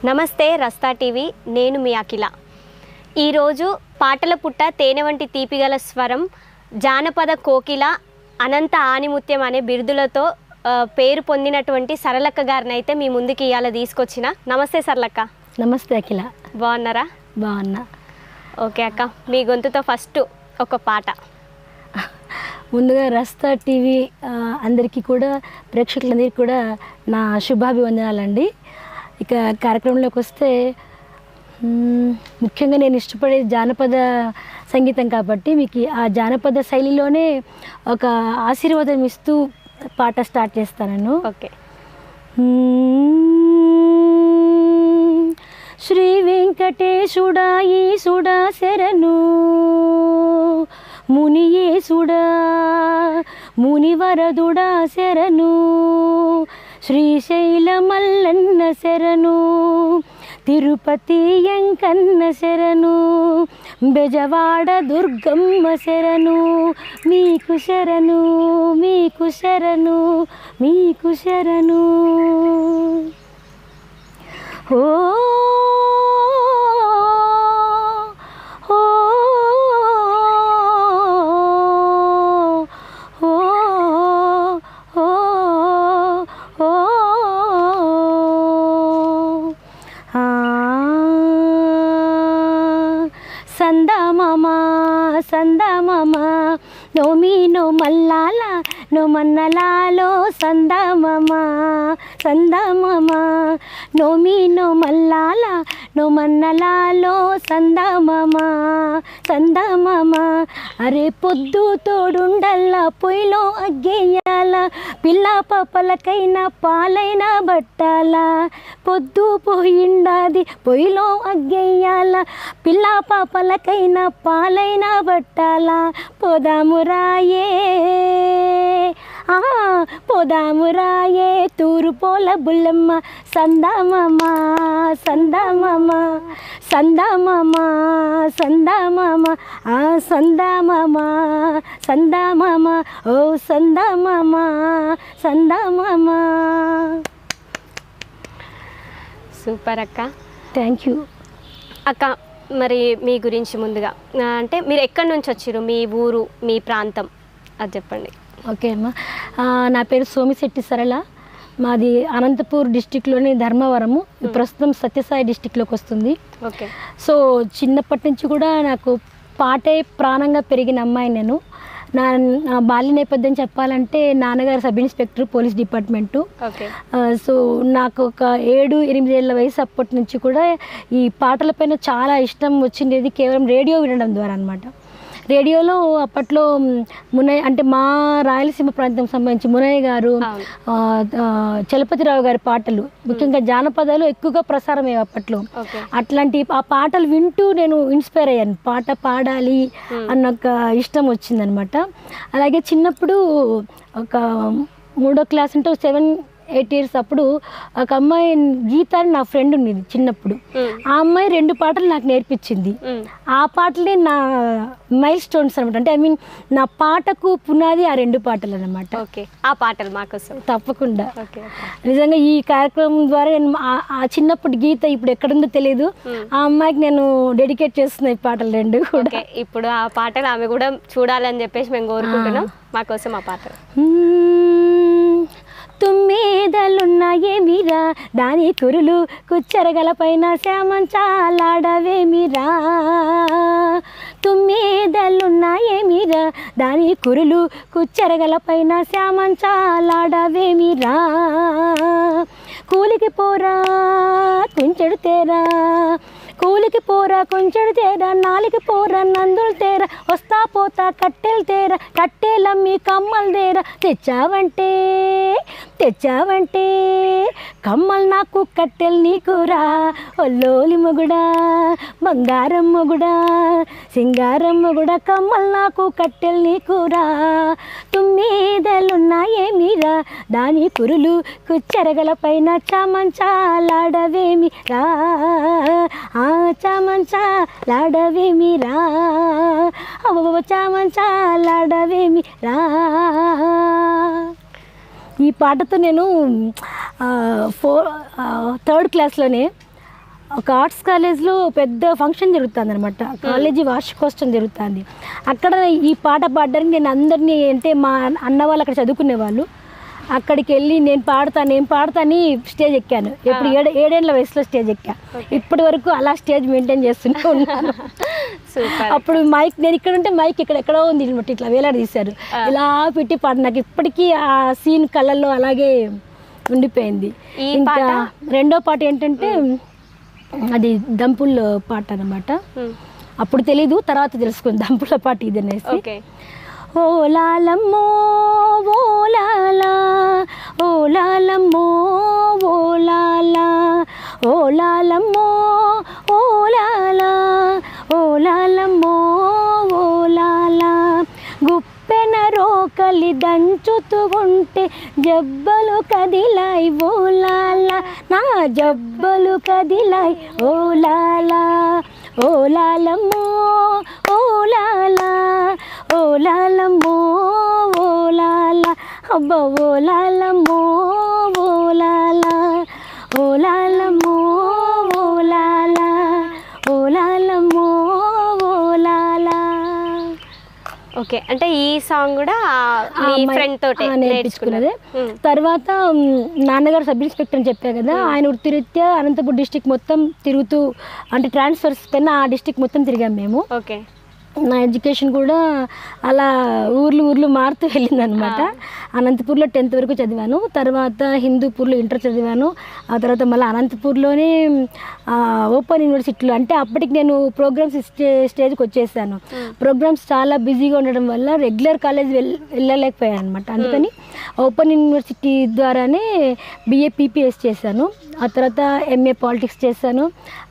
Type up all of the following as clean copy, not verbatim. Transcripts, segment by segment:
నమస్తే రస్తా టీవీ, నేను మీ అఖిల. ఈరోజు పాటల పుట్ట తేనె వంటి తీపిగల స్వరం జానపద కోకిల అనంత ఆనిముత్యం అనే బిరుదులతో పేరు పొందినటువంటి సరళక్క గారిని అయితే మీ ముందుకి ఇవాళ తీసుకొచ్చిన. నమస్తే సరళక్క. నమస్తే అఖిల. బాగున్నారా? బాగున్నా. ఓకే అక్క, మీ గొంతుతో ఫస్ట్ ఒక పాట. ముందుగా రస్తా టీవీ అందరికీ కూడా, ప్రేక్షకులందరికీ కూడా నా శుభాభివందనాలండి. ఇక కార్యక్రమంలోకి వస్తే, ముఖ్యంగా నేను ఇష్టపడే జానపద సంగీతం కాబట్టి మీకు ఆ జానపద శైలిలోనే ఒక ఆశీర్వాదం ఇస్తూ పాట స్టార్ట్ చేస్తాను. ఓకే. శ్రీ వెంకటేశుడా ఈశుడా శరణు, మునియేశుడా మునివరదుడా శరణు, శ్రీశైల మల్లన్న శరణు, తిరుపతి ఎంకన్న శరణు, బెజవాడ దుర్గమ్మ శరణు, మీకు శరణు మీకు శరణు మీకు శరణు. ఓ సందమామ నోమీనో మల్లాల నో మన్నలాలో సందమామ సందమామ నోమీనో మల్లాల నో మన్నలాలో సందమామ సందమామ. అరే పొద్దు తోడుండల్లా పొయ్యిలో అగ్గేయాల, పిల్ల పాపలకైనా పాలైన బట్టాల, పొద్దు పోయిండాది పొయ్యిలో అగ్గేయాల, పిల్ల పాపలకైనా పాలైన బట్టాల. పోదామురాయే పోదామురాయే తూరుపోల బుల్లమ్మ సందమామ సందమామ సందమామ సందమామ సందమామ సందమామ ఓ సందమామ సందమామ. సూపర్ అక్క. థ్యాంక్ యూ అక్క. మరి మీ గురించి ముందుగా అంటే మీరు ఎక్కడి నుంచి వచ్చారు, మీ ఊరు మీ ప్రాంతం అది చెప్పండి. ఓకే అమ్మా, నా పేరు సోమిశెట్టి సరళ. మాది అనంతపూర్ డిస్టిక్లోని ధర్మవరము, ప్రస్తుతం సత్యసాయి డిస్టిక్లోకి వస్తుంది. ఓకే. సో చిన్నప్పటి నుంచి కూడా నాకు పాటే ప్రాణంగా పెరిగిన అమ్మాయి నేను. నా బాల్య నేపథ్యం చెప్పాలంటే, నాన్నగారు sub inspector police department. Okay. So నాకు ఒక 7-8 ఏళ్ళ వయసు అప్పటి నుంచి కూడా ఈ పాటలపైన చాలా ఇష్టం వచ్చిండేది కేవలం రేడియో వినడం ద్వారా అనమాట. రేడియోలో అప్పట్లో మునయ్య అంటే మా రాయలసీమ ప్రాంతం సంబంధించి మునయ్య గారు, చలపతిరావు గారి పాటలు, ముఖ్యంగా జానపదాలు ఎక్కువగా ప్రసారం అయ్యాయి అప్పట్లో. అట్లాంటి ఆ పాటలు వింటూ నేను ఇన్స్పైర్ అయ్యాను, పాట పాడాలి అన్న ఒక ఇష్టం వచ్చిందనమాట. అలాగే చిన్నప్పుడు ఒక 3వ క్లాస్ అంటే 7-8 ఇయర్స్ అప్పుడు ఒక అమ్మాయి గీత అని నా ఫ్రెండ్ ఉండేది చిన్నప్పుడు. ఆ అమ్మాయి 2 పాటలు నాకు నేర్పించింది. ఆ పాటలే నా మైల్ స్టోన్స్ అనమాట. అంటే ఐ మీన్ నా పాటకు పునాది ఆ 2 పాటలు అనమాట. ఓకే. ఆ పాటలు మాకోసం తప్పకుండా. నిజంగా ఈ కార్యక్రమం ద్వారా నేను ఆ చిన్నప్పుడు గీత ఇప్పుడు ఎక్కడుందో తెలియదు, ఆ అమ్మాయికి నేను డెడికేట్ చేస్తున్నా ఈ పాటలు 2 కూడా. ఇప్పుడు ఆ పాటలు ఆమె కూడా చూడాలని చెప్పేసి మేము కోరుకుంటున్నాం. మాకోసం ఆ పాటలు. తుమ్మేదలున్నాయేమిరా, దాని కురులు కుచ్చెరగల పైన శ్యామంచాలాడవేమిరా. తుమ్మేదలున్నాయేమిరా, దాని కురులు కుచ్చెరగల పైన శ్యామంచాలాడవేమిరా. కూలికి పోరా కుంచెడు తేరా, కూలికి పోరా కొంచెడు తేరా, నాలికి పోరా నందులు తేరా, వస్తా పోతా కట్టెలు తేరా, కట్టెలమ్మి కమ్మలు తేరా. తెచ్చావంటే తెచ్చావంటే కమ్మలు నాకు కట్టెలు నీకురా. ఒల్లోలి మొగుడా బంగారం మొగుడా సింగారం మొగుడా, కమ్మలు నాకు కట్టెలు నీకురా. తుమ్మేదలున్నాయేమిరా, దాని కురులు కుచ్చెరగల పైన చామంచాలాడవేమిరా. చామంచాలాడవేమిరా, చామంచాలాడవేమిరా. ఈ పాటతో నేను 3rd క్లాస్లోనే ఒక ఆర్ట్స్ కాలేజ్లో పెద్ద ఫంక్షన్ జరుగుతుంది అనమాట, కాలేజీ వార్షికోత్సవం జరుగుతుంది. అక్కడ ఈ పాట పాడడానికి నేను అందరినీ, అంటే మా అన్న వాళ్ళు అక్కడ చదువుకునే వాళ్ళు, అక్కడికి వెళ్ళి నేను పాడతాని స్టేజ్ ఎక్కాను. ఎప్పుడు 7 ఏళ్ల వయసులో స్టేజ్ ఎక్కా. ఇప్పటి వరకు అలా స్టేజ్ మెయింటైన్ చేస్తూనే ఉన్నాను. అప్పుడు మైక్, నేను ఇక్కడ ఉంటే మైక్ ఎక్కడెక్కడో ఉంది అనమాట, ఇట్లా వేలాడదీశారు, ఇలా పెట్టి పాట. నాకు ఇప్పటికీ ఆ సీన్ కళ్ళల్లో అలాగే ఉండిపోయింది. ఇంకా రెండో పాట ఏంటంటే అది దంపుల్ పాట అనమాట. అప్పుడు తెలీదు, తర్వాత తెలుసుకుంది దంపుల పాట ఇది అనేసి. ఓ లాలమ్మో ఓ లాలా, ఓ లాలమ్మో ఓ లాలా, ఓ లాలమ్మో ఓ లాలా, ఓ లాలమ్మో ఓ లాలా. గుప్పెన రోకలి దంచుతూ ఉంటే జబ్బలు కదిలాయి ఓ లాలా, నా జబ్బలు కదిలాయి ఓ లాలా, ఓ లాలమ్మో ఓ లాలా, ఓ లాలమ్మో ఓ లాలా, అబ్బా ఓ లాలమ్మో ఓ లాలా, ఓ లాలమ్మో ఓ లాలా, ఓ లాలమ్మో ఓ లాలా. ఓకే, అంటే ఈ సాంగ్ కూడా మీ ఫ్రెండ్ తోటే నేర్చుకున్నది. తర్వాత నాన్నగారు సబ్ ఇన్స్పెక్టర్ అని చెప్పా కదా, ఆయన వృత్తిరీత్యా అనంతపురం డిస్టిక్ మొత్తం తిరుగుతూ, అంటే ట్రాన్స్ఫర్స్ పైన ఆ డిస్టిక్ మొత్తం తిరిగాం మేము. ఓకే, నా ఎడ్యుకేషన్ కూడా అలా ఊర్లు మారుతూ వెళ్ళిందనమాట. అనంతపూర్లో 10th వరకు చదివాను, తర్వాత హిందూపూర్లో ఇంటర్ చదివాను, ఆ తర్వాత మళ్ళీ అనంతపూర్లోనే ఓపెన్ యూనివర్సిటీలో, అంటే అప్పటికి నేను ప్రోగ్రామ్స్ స్టేజ్కి వచ్చేసాను. ప్రోగ్రామ్స్ చాలా బిజీగా ఉండడం వల్ల రెగ్యులర్ కాలేజ్ వెళ్ళలేకపోయాను అనమాట. అందుకని ఓపెన్ యూనివర్సిటీ ద్వారానే BA PPS చేశాను, ఆ తర్వాత MA పాలిటిక్స్ చేశాను,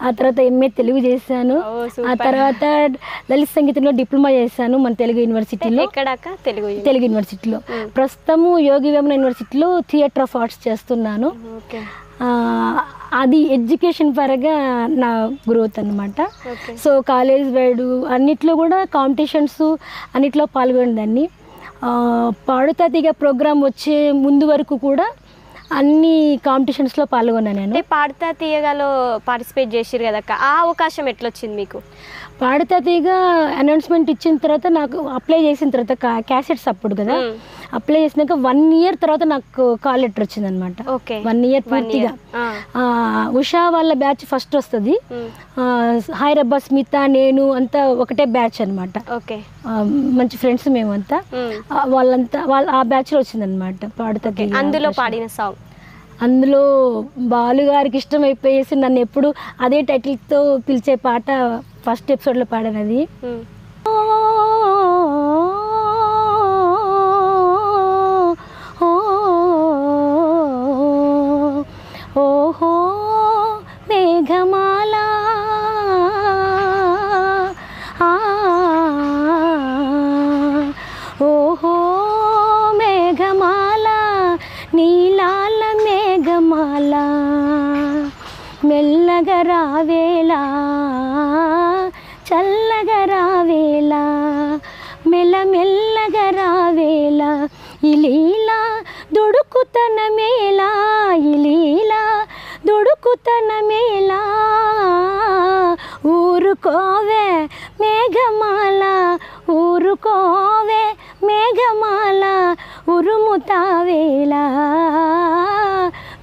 ఆ తర్వాత MA తెలుగు చేశాను, ఆ తర్వాత లలిత సంగీతంలో డిప్లొమా చేశాను మన తెలుగు యూనివర్సిటీలో. తెలుగు యూనివర్సిటీలో. ప్రస్తుతము యోగి వేమన యూనివర్సిటీలో థియేటర్ ఆఫ్ ఆర్ట్స్ చేస్తున్నాను. అది ఎడ్యుకేషన్ పరంగా నా గ్రోత్ అనమాట. సో కాలేజ్ వైడ్ అన్నిట్లో కూడా కాంపిటీషన్స్ అన్నిట్లో పాల్గొనేదాన్ని. పాడుతా తీగ ప్రోగ్రామ్ వచ్చే ముందు వరకు కూడా అన్ని కాంపిటీషన్స్లో పాల్గొన్నాను నేను. పాడుతా తీయగాలో పార్టిసిపేట్ చేసిరు కదా, ఆ అవకాశం ఎట్లా వచ్చింది మీకు? పాడుతా తీగ అనౌన్స్మెంట్ ఇచ్చిన తర్వాత, నాకు అప్లై చేసిన తర్వాత క్యాసెట్స్ అప్పుడు కదా, అప్లై చేసినాక 1 year తర్వాత నాకు కాల్ లెటర్ వచ్చింది అనమాట. 1 year పూర్తిగా. ఉషా వాళ్ళ బ్యాచ్ ఫస్ట్ వస్తుంది, హైరబ్బా స్మిత నేను అంతా ఒకటే బ్యాచ్ అనమాట. మంచి ఫ్రెండ్స్ మేమంతా, వాళ్ళంతా ఆ బ్యాచ్లో వచ్చిందనమాట పాడుతా తీగ. అందులో పాడిన సాంగ్, అందులో బాలుగారికి ఇష్టమైపోయేసి నన్ను ఎప్పుడు అదే టైటిల్తో పిలిచే పాట ఫస్ట్ ఎపిసోడ్లో పాడినది. ఓహో మేఘమాల, ఓహో మేఘమాల, నీలాల మేఘమాల, మెల్లగా రావేలా చల్లగా రావేలా, మెల్లమెల్లగా రావేలా, ఇలీలా దుడుకుతనమేలా, ఇలీలా దుడుకుతనమేలా, ఊరుకోవే మేఘమాల, ఊరుకోవే మేఘమాల, ఉరుముతావేలా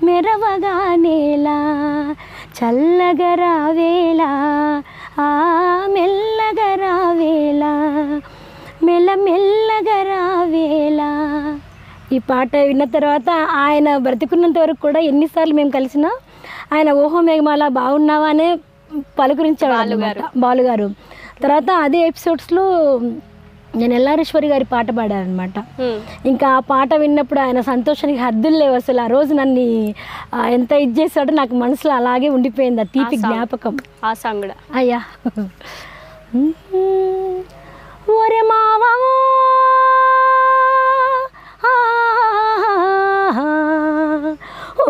మెరవగానేలా, చల్లగా రావేలా మెల్లగా రావేలా, మెల్లమెల్లగా రావేలా. ఈ పాట విన్న తర్వాత ఆయన బ్రతికున్నంత వరకు కూడా ఎన్నిసార్లు మేము కలిసినా ఆయన ఓహో మేఘమాల బాగున్నావా అనే పలుకరించాడు బాలుగారు. తర్వాత అదే ఎపిసోడ్స్లో నేను ఎల్లారేశ్వరి గారి పాట పాడానమాట. ఇంకా ఆ పాట విన్నప్పుడు ఆయన సంతోషానికి హద్దులు లేవు అసలు. ఆ రోజు నన్ను ఎంత ఇది చేశాడో నాకు మనసులో అలాగే ఉండిపోయింది ఆ తీపి జ్ఞాపకం. ఆ సాంగ్ కూడా అయ్యా. ఒరే మావా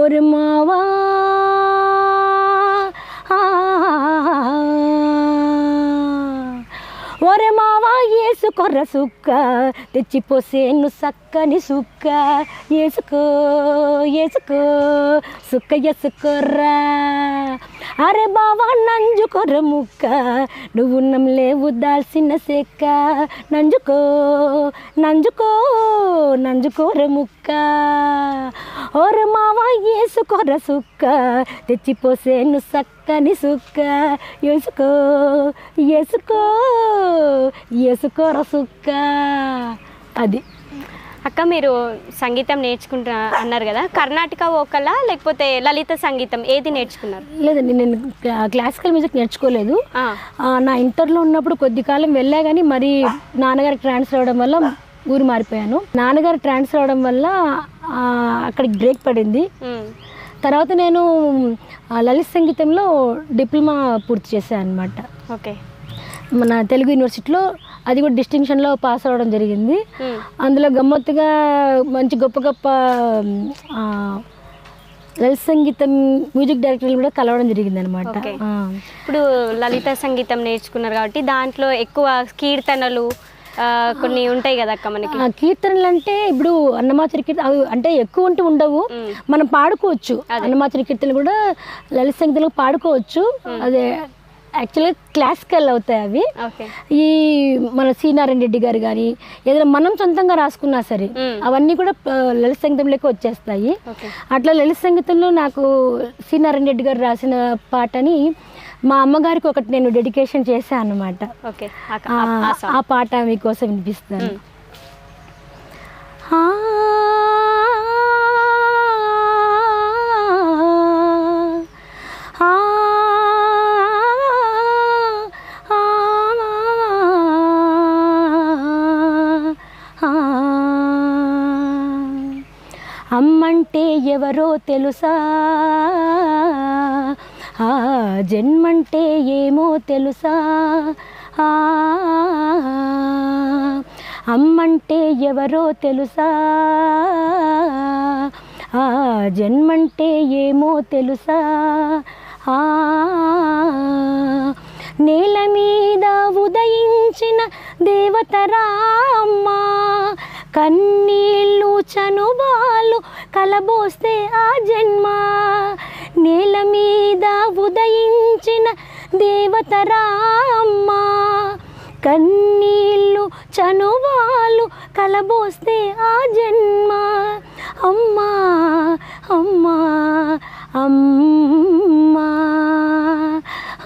ఒరే మావా ఒరే మావా ఏసుకోర్ర సుక్క తెచ్చిపోసేను సక్కని సుక్క, ఏసుకో ఏసుకో సుక్క ఎసుకోర్రా. అరే బావా నంజుకోర ముక్క నువ్వు నమ్మలేవు దాల్సిన సెక్క నంజుకో నంజుకో నంజుకోర ముక్క ఓర మావా ఏసుకోర సుక్క తెచ్చిపోసేను సక్కని సుక్క ఏసుకో ఏసుకో ఏసుకోర సుక్క. అది అక్క మీరు సంగీతం నేర్చుకుంటున్నా అన్నారు కదా, కర్ణాటక వోకలా లేకపోతే లలిత సంగీతం ఏది నేర్చుకున్నారు? లేదండి, నేను క్లాసికల్ మ్యూజిక్ నేర్చుకోలేదు. నా ఇంటర్లో ఉన్నప్పుడు కొద్ది కాలం వెళ్ళా కానీ మరి నాన్నగారికి ట్రాన్స్ఫర్ అవ్వడం వల్ల ఊరు మారిపోయాను. నాన్నగారు ట్రాన్స్ఫర్ అవ్వడం వల్ల అక్కడికి బ్రేక్ పడింది. తర్వాత నేను లలిత సంగీతంలో డిప్లొమా పూర్తి చేశాను అనమాట. ఓకే, మన తెలుగు యూనివర్సిటీలో అది కూడా డిస్టింక్షన్లో పాస్ అవ్వడం జరిగింది. అందులో గమ్మత్తుగా మంచి గొప్ప గొప్ప లలిత సంగీతం మ్యూజిక్ డైరెక్టర్లు కూడా కలవడం జరిగింది అనమాట. ఇప్పుడు లలిత సంగీతం నేర్చుకున్నారు కాబట్టి దాంట్లో ఎక్కువ కీర్తనలు కొన్ని ఉంటాయి కదా అక్క మనకి. కీర్తనలు అంటే ఇప్పుడు అన్నమాచార్య కీర్తన అంటే ఎక్కువ ఉంటూ ఉండవు, మనం పాడుకోవచ్చు. అన్నమాచార్య కీర్తనలు కూడా లలిత సంగీతంలో పాడుకోవచ్చు. అదే యాక్చువల్గా క్లాసికల్ అవుతాయి అవి. ఈ మన సి నారాయణ రెడ్డి గారు కానీ ఏదైనా మనం సొంతంగా రాసుకున్నా సరే అవన్నీ కూడా లలిత సంగీతంలోకి వచ్చేస్తాయి. అట్లా లలిత సంగీతంలో నాకు సి నారాయణ రెడ్డి గారు రాసిన పాటని మా అమ్మగారికి ఒకటి నేను డెడికేషన్ చేశాను అన్నమాట. ఆ పాట మీకోసం వినిపిస్తాను. అమ్మంటే ఎవరో తెలుసా, ఆ జన్మంటే ఏమో తెలుసా, అమ్మంటే ఎవరో తెలుసా, ఆ జన్మంటే ఏమో తెలుసా, నేల మీద ఉదయించిన దేవతరా అమ్మా, కన్నీళ్ళు చనుబాలు కలబోస్తే ఆ జన్మ, నేల మీద ఉదయించిన దేవతరా అమ్మా, కన్నీళ్ళు చనుబాలు కలబోస్తే ఆ జన్మ, అమ్మా అమ్మా అమ్మా,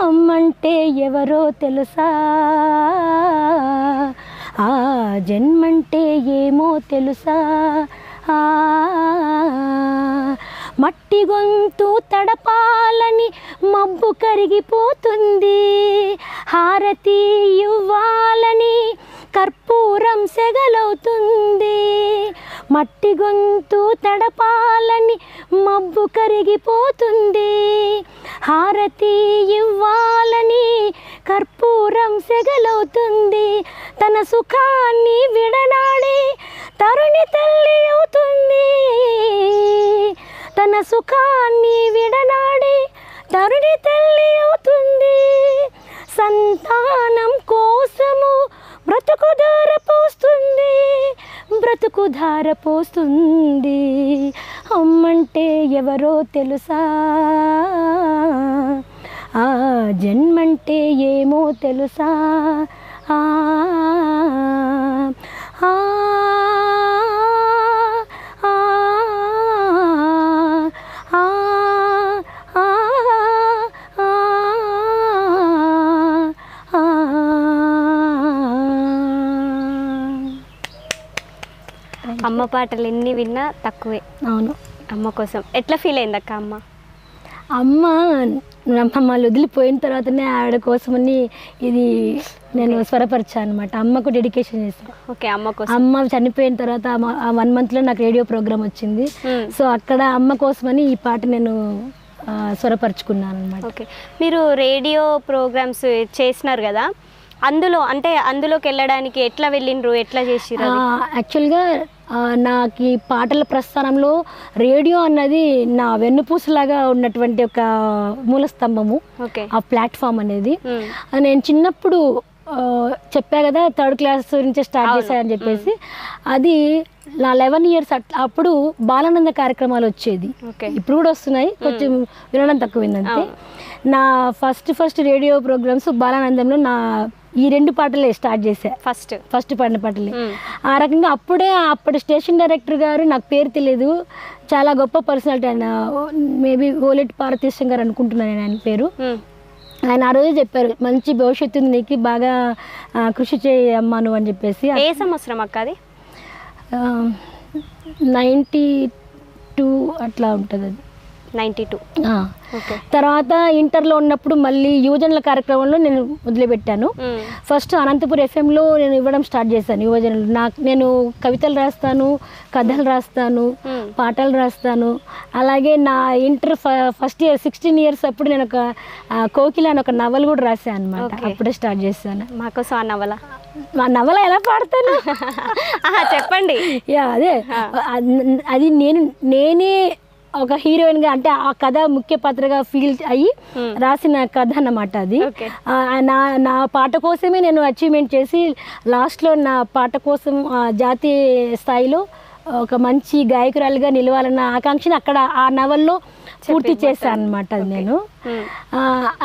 అమ్మంటే ఎవరో తెలుసా, ఆ జన్మంటే ఏమో తెలుసా, మట్టి గొంతు తడపాలని మబ్బు కరిగిపోతుంది, హారతి ఇవ్వాలని కర్పూరం సెగలవుతుంది, మట్టి గొంతు తడపాలని మబ్బు కరిగిపోతుంది, హారతి ఇవ్వాలని కర్పూరం సెగలవుతుంది, తన సుఖాన్ని విడనాడి తరుణి తల్లి అవుతుంది, తన సుఖాన్ని విడనాడి తరుణి తల్లి అవుతుంది, సంతానం కోసము బ్రతుకు ధార పోస్తుంది, బ్రతుకు ధార పోస్తుంది, అమ్మంటే ఎవరో తెలుసా, ఆ జన్మంటే ఏమో తెలుసా, అమ్మ పాటలు ఎన్ని విన్నా తక్కువే. అవును, అమ్మ కోసం ఎట్లా ఫీల్ అయింది అక్క? అమ్మ మమ్మల్ని వదిలిపోయిన తర్వాతనే ఆవిడ కోసమని ఇది నేను స్వరపరిచాను అనమాట. అమ్మకు డెడికేషన్ చేశాను. ఓకే, అమ్మ కోసం. అమ్మ చనిపోయిన తర్వాత 1 monthలో నాకు రేడియో ప్రోగ్రామ్ వచ్చింది. సో అక్కడ అమ్మ కోసమని ఈ పాట నేను స్వరపరుచుకున్నాను అనమాట. ఓకే, మీరు రేడియో ప్రోగ్రామ్స్ చేసినారు కదా, అందులోకి వెళ్ళడానికి ఎట్లా వెళ్ళిండ్రు, ఎట్లా చేసిరు? యాక్చువల్గా నాకు ఈ పాటల ప్రస్థానంలో రేడియో అన్నది నా వెన్నుపూసలాగా ఉన్నటువంటి ఒక మూల స్తంభము. ఆ ప్లాట్ఫామ్ అనేది నేను చిన్నప్పుడు చెప్పా కదా, 3rd class నుంచి స్టార్ట్ చేశానని చెప్పేసి, అది నా 11 ఇయర్స్ అప్పుడు బాలానంద కార్యక్రమాలు వచ్చేది. ఇప్పుడు కూడా వస్తున్నాయి, కొంచెం వినడం తక్కువైందంటే. నా ఫస్ట్ రేడియో ప్రోగ్రామ్స్ బాలానందంలో నా ఈ 2 పాటలే స్టార్ట్ చేశా. ఫస్ట్ పాడిన పాటలే. ఆ రకంగా అప్పటి స్టేషన్ డైరెక్టర్ గారు, నాకు పేరు తెలియదు, చాలా గొప్ప పర్సనాలిటీ ఆయన, మేబీ ఓలెట్ పార్వతీశం గారు అనుకుంటున్నాను నేను ఆయన పేరు. ఆయన ఆ రోజే చెప్పారు, మంచి భవిష్యత్తు నీకు, బాగా కృషి చేయమ్మా నువ్వు అని చెప్పేసి. ఏ సంవత్సరం అక్క అది? 92 అట్లా ఉంటుంది అది. 92. తర్వాత ఇంటర్లో ఉన్నప్పుడు మళ్ళీ యువజనుల కార్యక్రమంలో నేను మొదలుపెట్టాను. ఫస్ట్ అనంతపురం ఎఫ్ఎంలో నేను ఇవ్వడం స్టార్ట్ చేశాను యువజనులు. నేను కవితలు రాస్తాను, కథలు రాస్తాను, పాటలు రాస్తాను. అలాగే నా ఇంటర్ ఫస్ట్ ఇయర్ 16 ఇయర్స్ అప్పుడు నేను ఒక కోకిల అని ఒక నవల కూడా రాశాను అనమాట. అప్పుడే స్టార్ట్ చేశాను. మాకోసం ఆ నవల, మా నవల ఎలా పాడతాను చెప్పండి. అదే అది నేనే ఒక హీరోయిన్గా, అంటే ఆ కథ ముఖ్య పాత్రగా ఫీల్ అయ్యి రాసిన కథ అన్నమాట అది. నా పాట కోసమే నేను అచీవ్మెంట్ చేసి లాస్ట్లో నా పాట కోసం జాతీయ స్థాయిలో ఒక మంచి గాయకురాలుగా నిలవాలన్న ఆకాంక్షని అక్కడ ఆ నవల్లో పూర్తి చేశాను అనమాట. అది నేను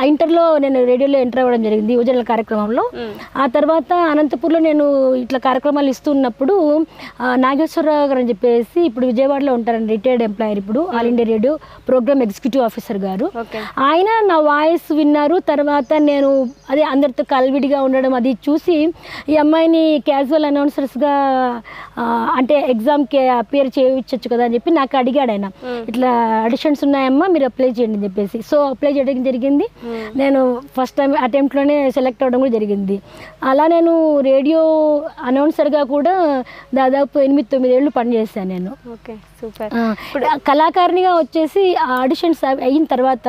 ఇంటర్లో నేను రేడియోలో ఎంటర్ అవ్వడం జరిగింది యువజనుల కార్యక్రమంలో. ఆ తర్వాత అనంతపూర్లో నేను ఇట్లా కార్యక్రమాలు ఇస్తున్నప్పుడు నాగేశ్వరరావు గారు అని చెప్పేసి, ఇప్పుడు విజయవాడలో ఉంటారండి, రిటైర్డ్ ఎంప్లాయర్, ఇప్పుడు all India radio program executive officer గారు. ఆయన నా వాయిస్ విన్నారు. తర్వాత నేను అదే అందరితో కలివిడిగా ఉండడం అది చూసి, ఈ అమ్మాయిని క్యాజువల్ అనౌన్సర్స్గా అంటే ఎగ్జామ్కి అపియర్ చేయించచ్చు కదా అని చెప్పి నాకు అడిగాడు ఆయన. ఇట్లా ఆడిషన్స్ ఉన్నాయమ్మా, మీరు అప్లై చేయండి అని చెప్పేసి. సో అప్లై చేయడం జరిగింది. నేను ఫస్ట్ టైం అటెంప్ట్లోనే సెలెక్ట్ అవ్వడం కూడా జరిగింది. అలా నేను రేడియో అనౌన్సర్గా కూడా దాదాపు 8-9 ఏళ్ళు పనిచేశాను నేను. కళాకారిణిగా వచ్చేసి ఆడిషన్స్ అయిన తర్వాత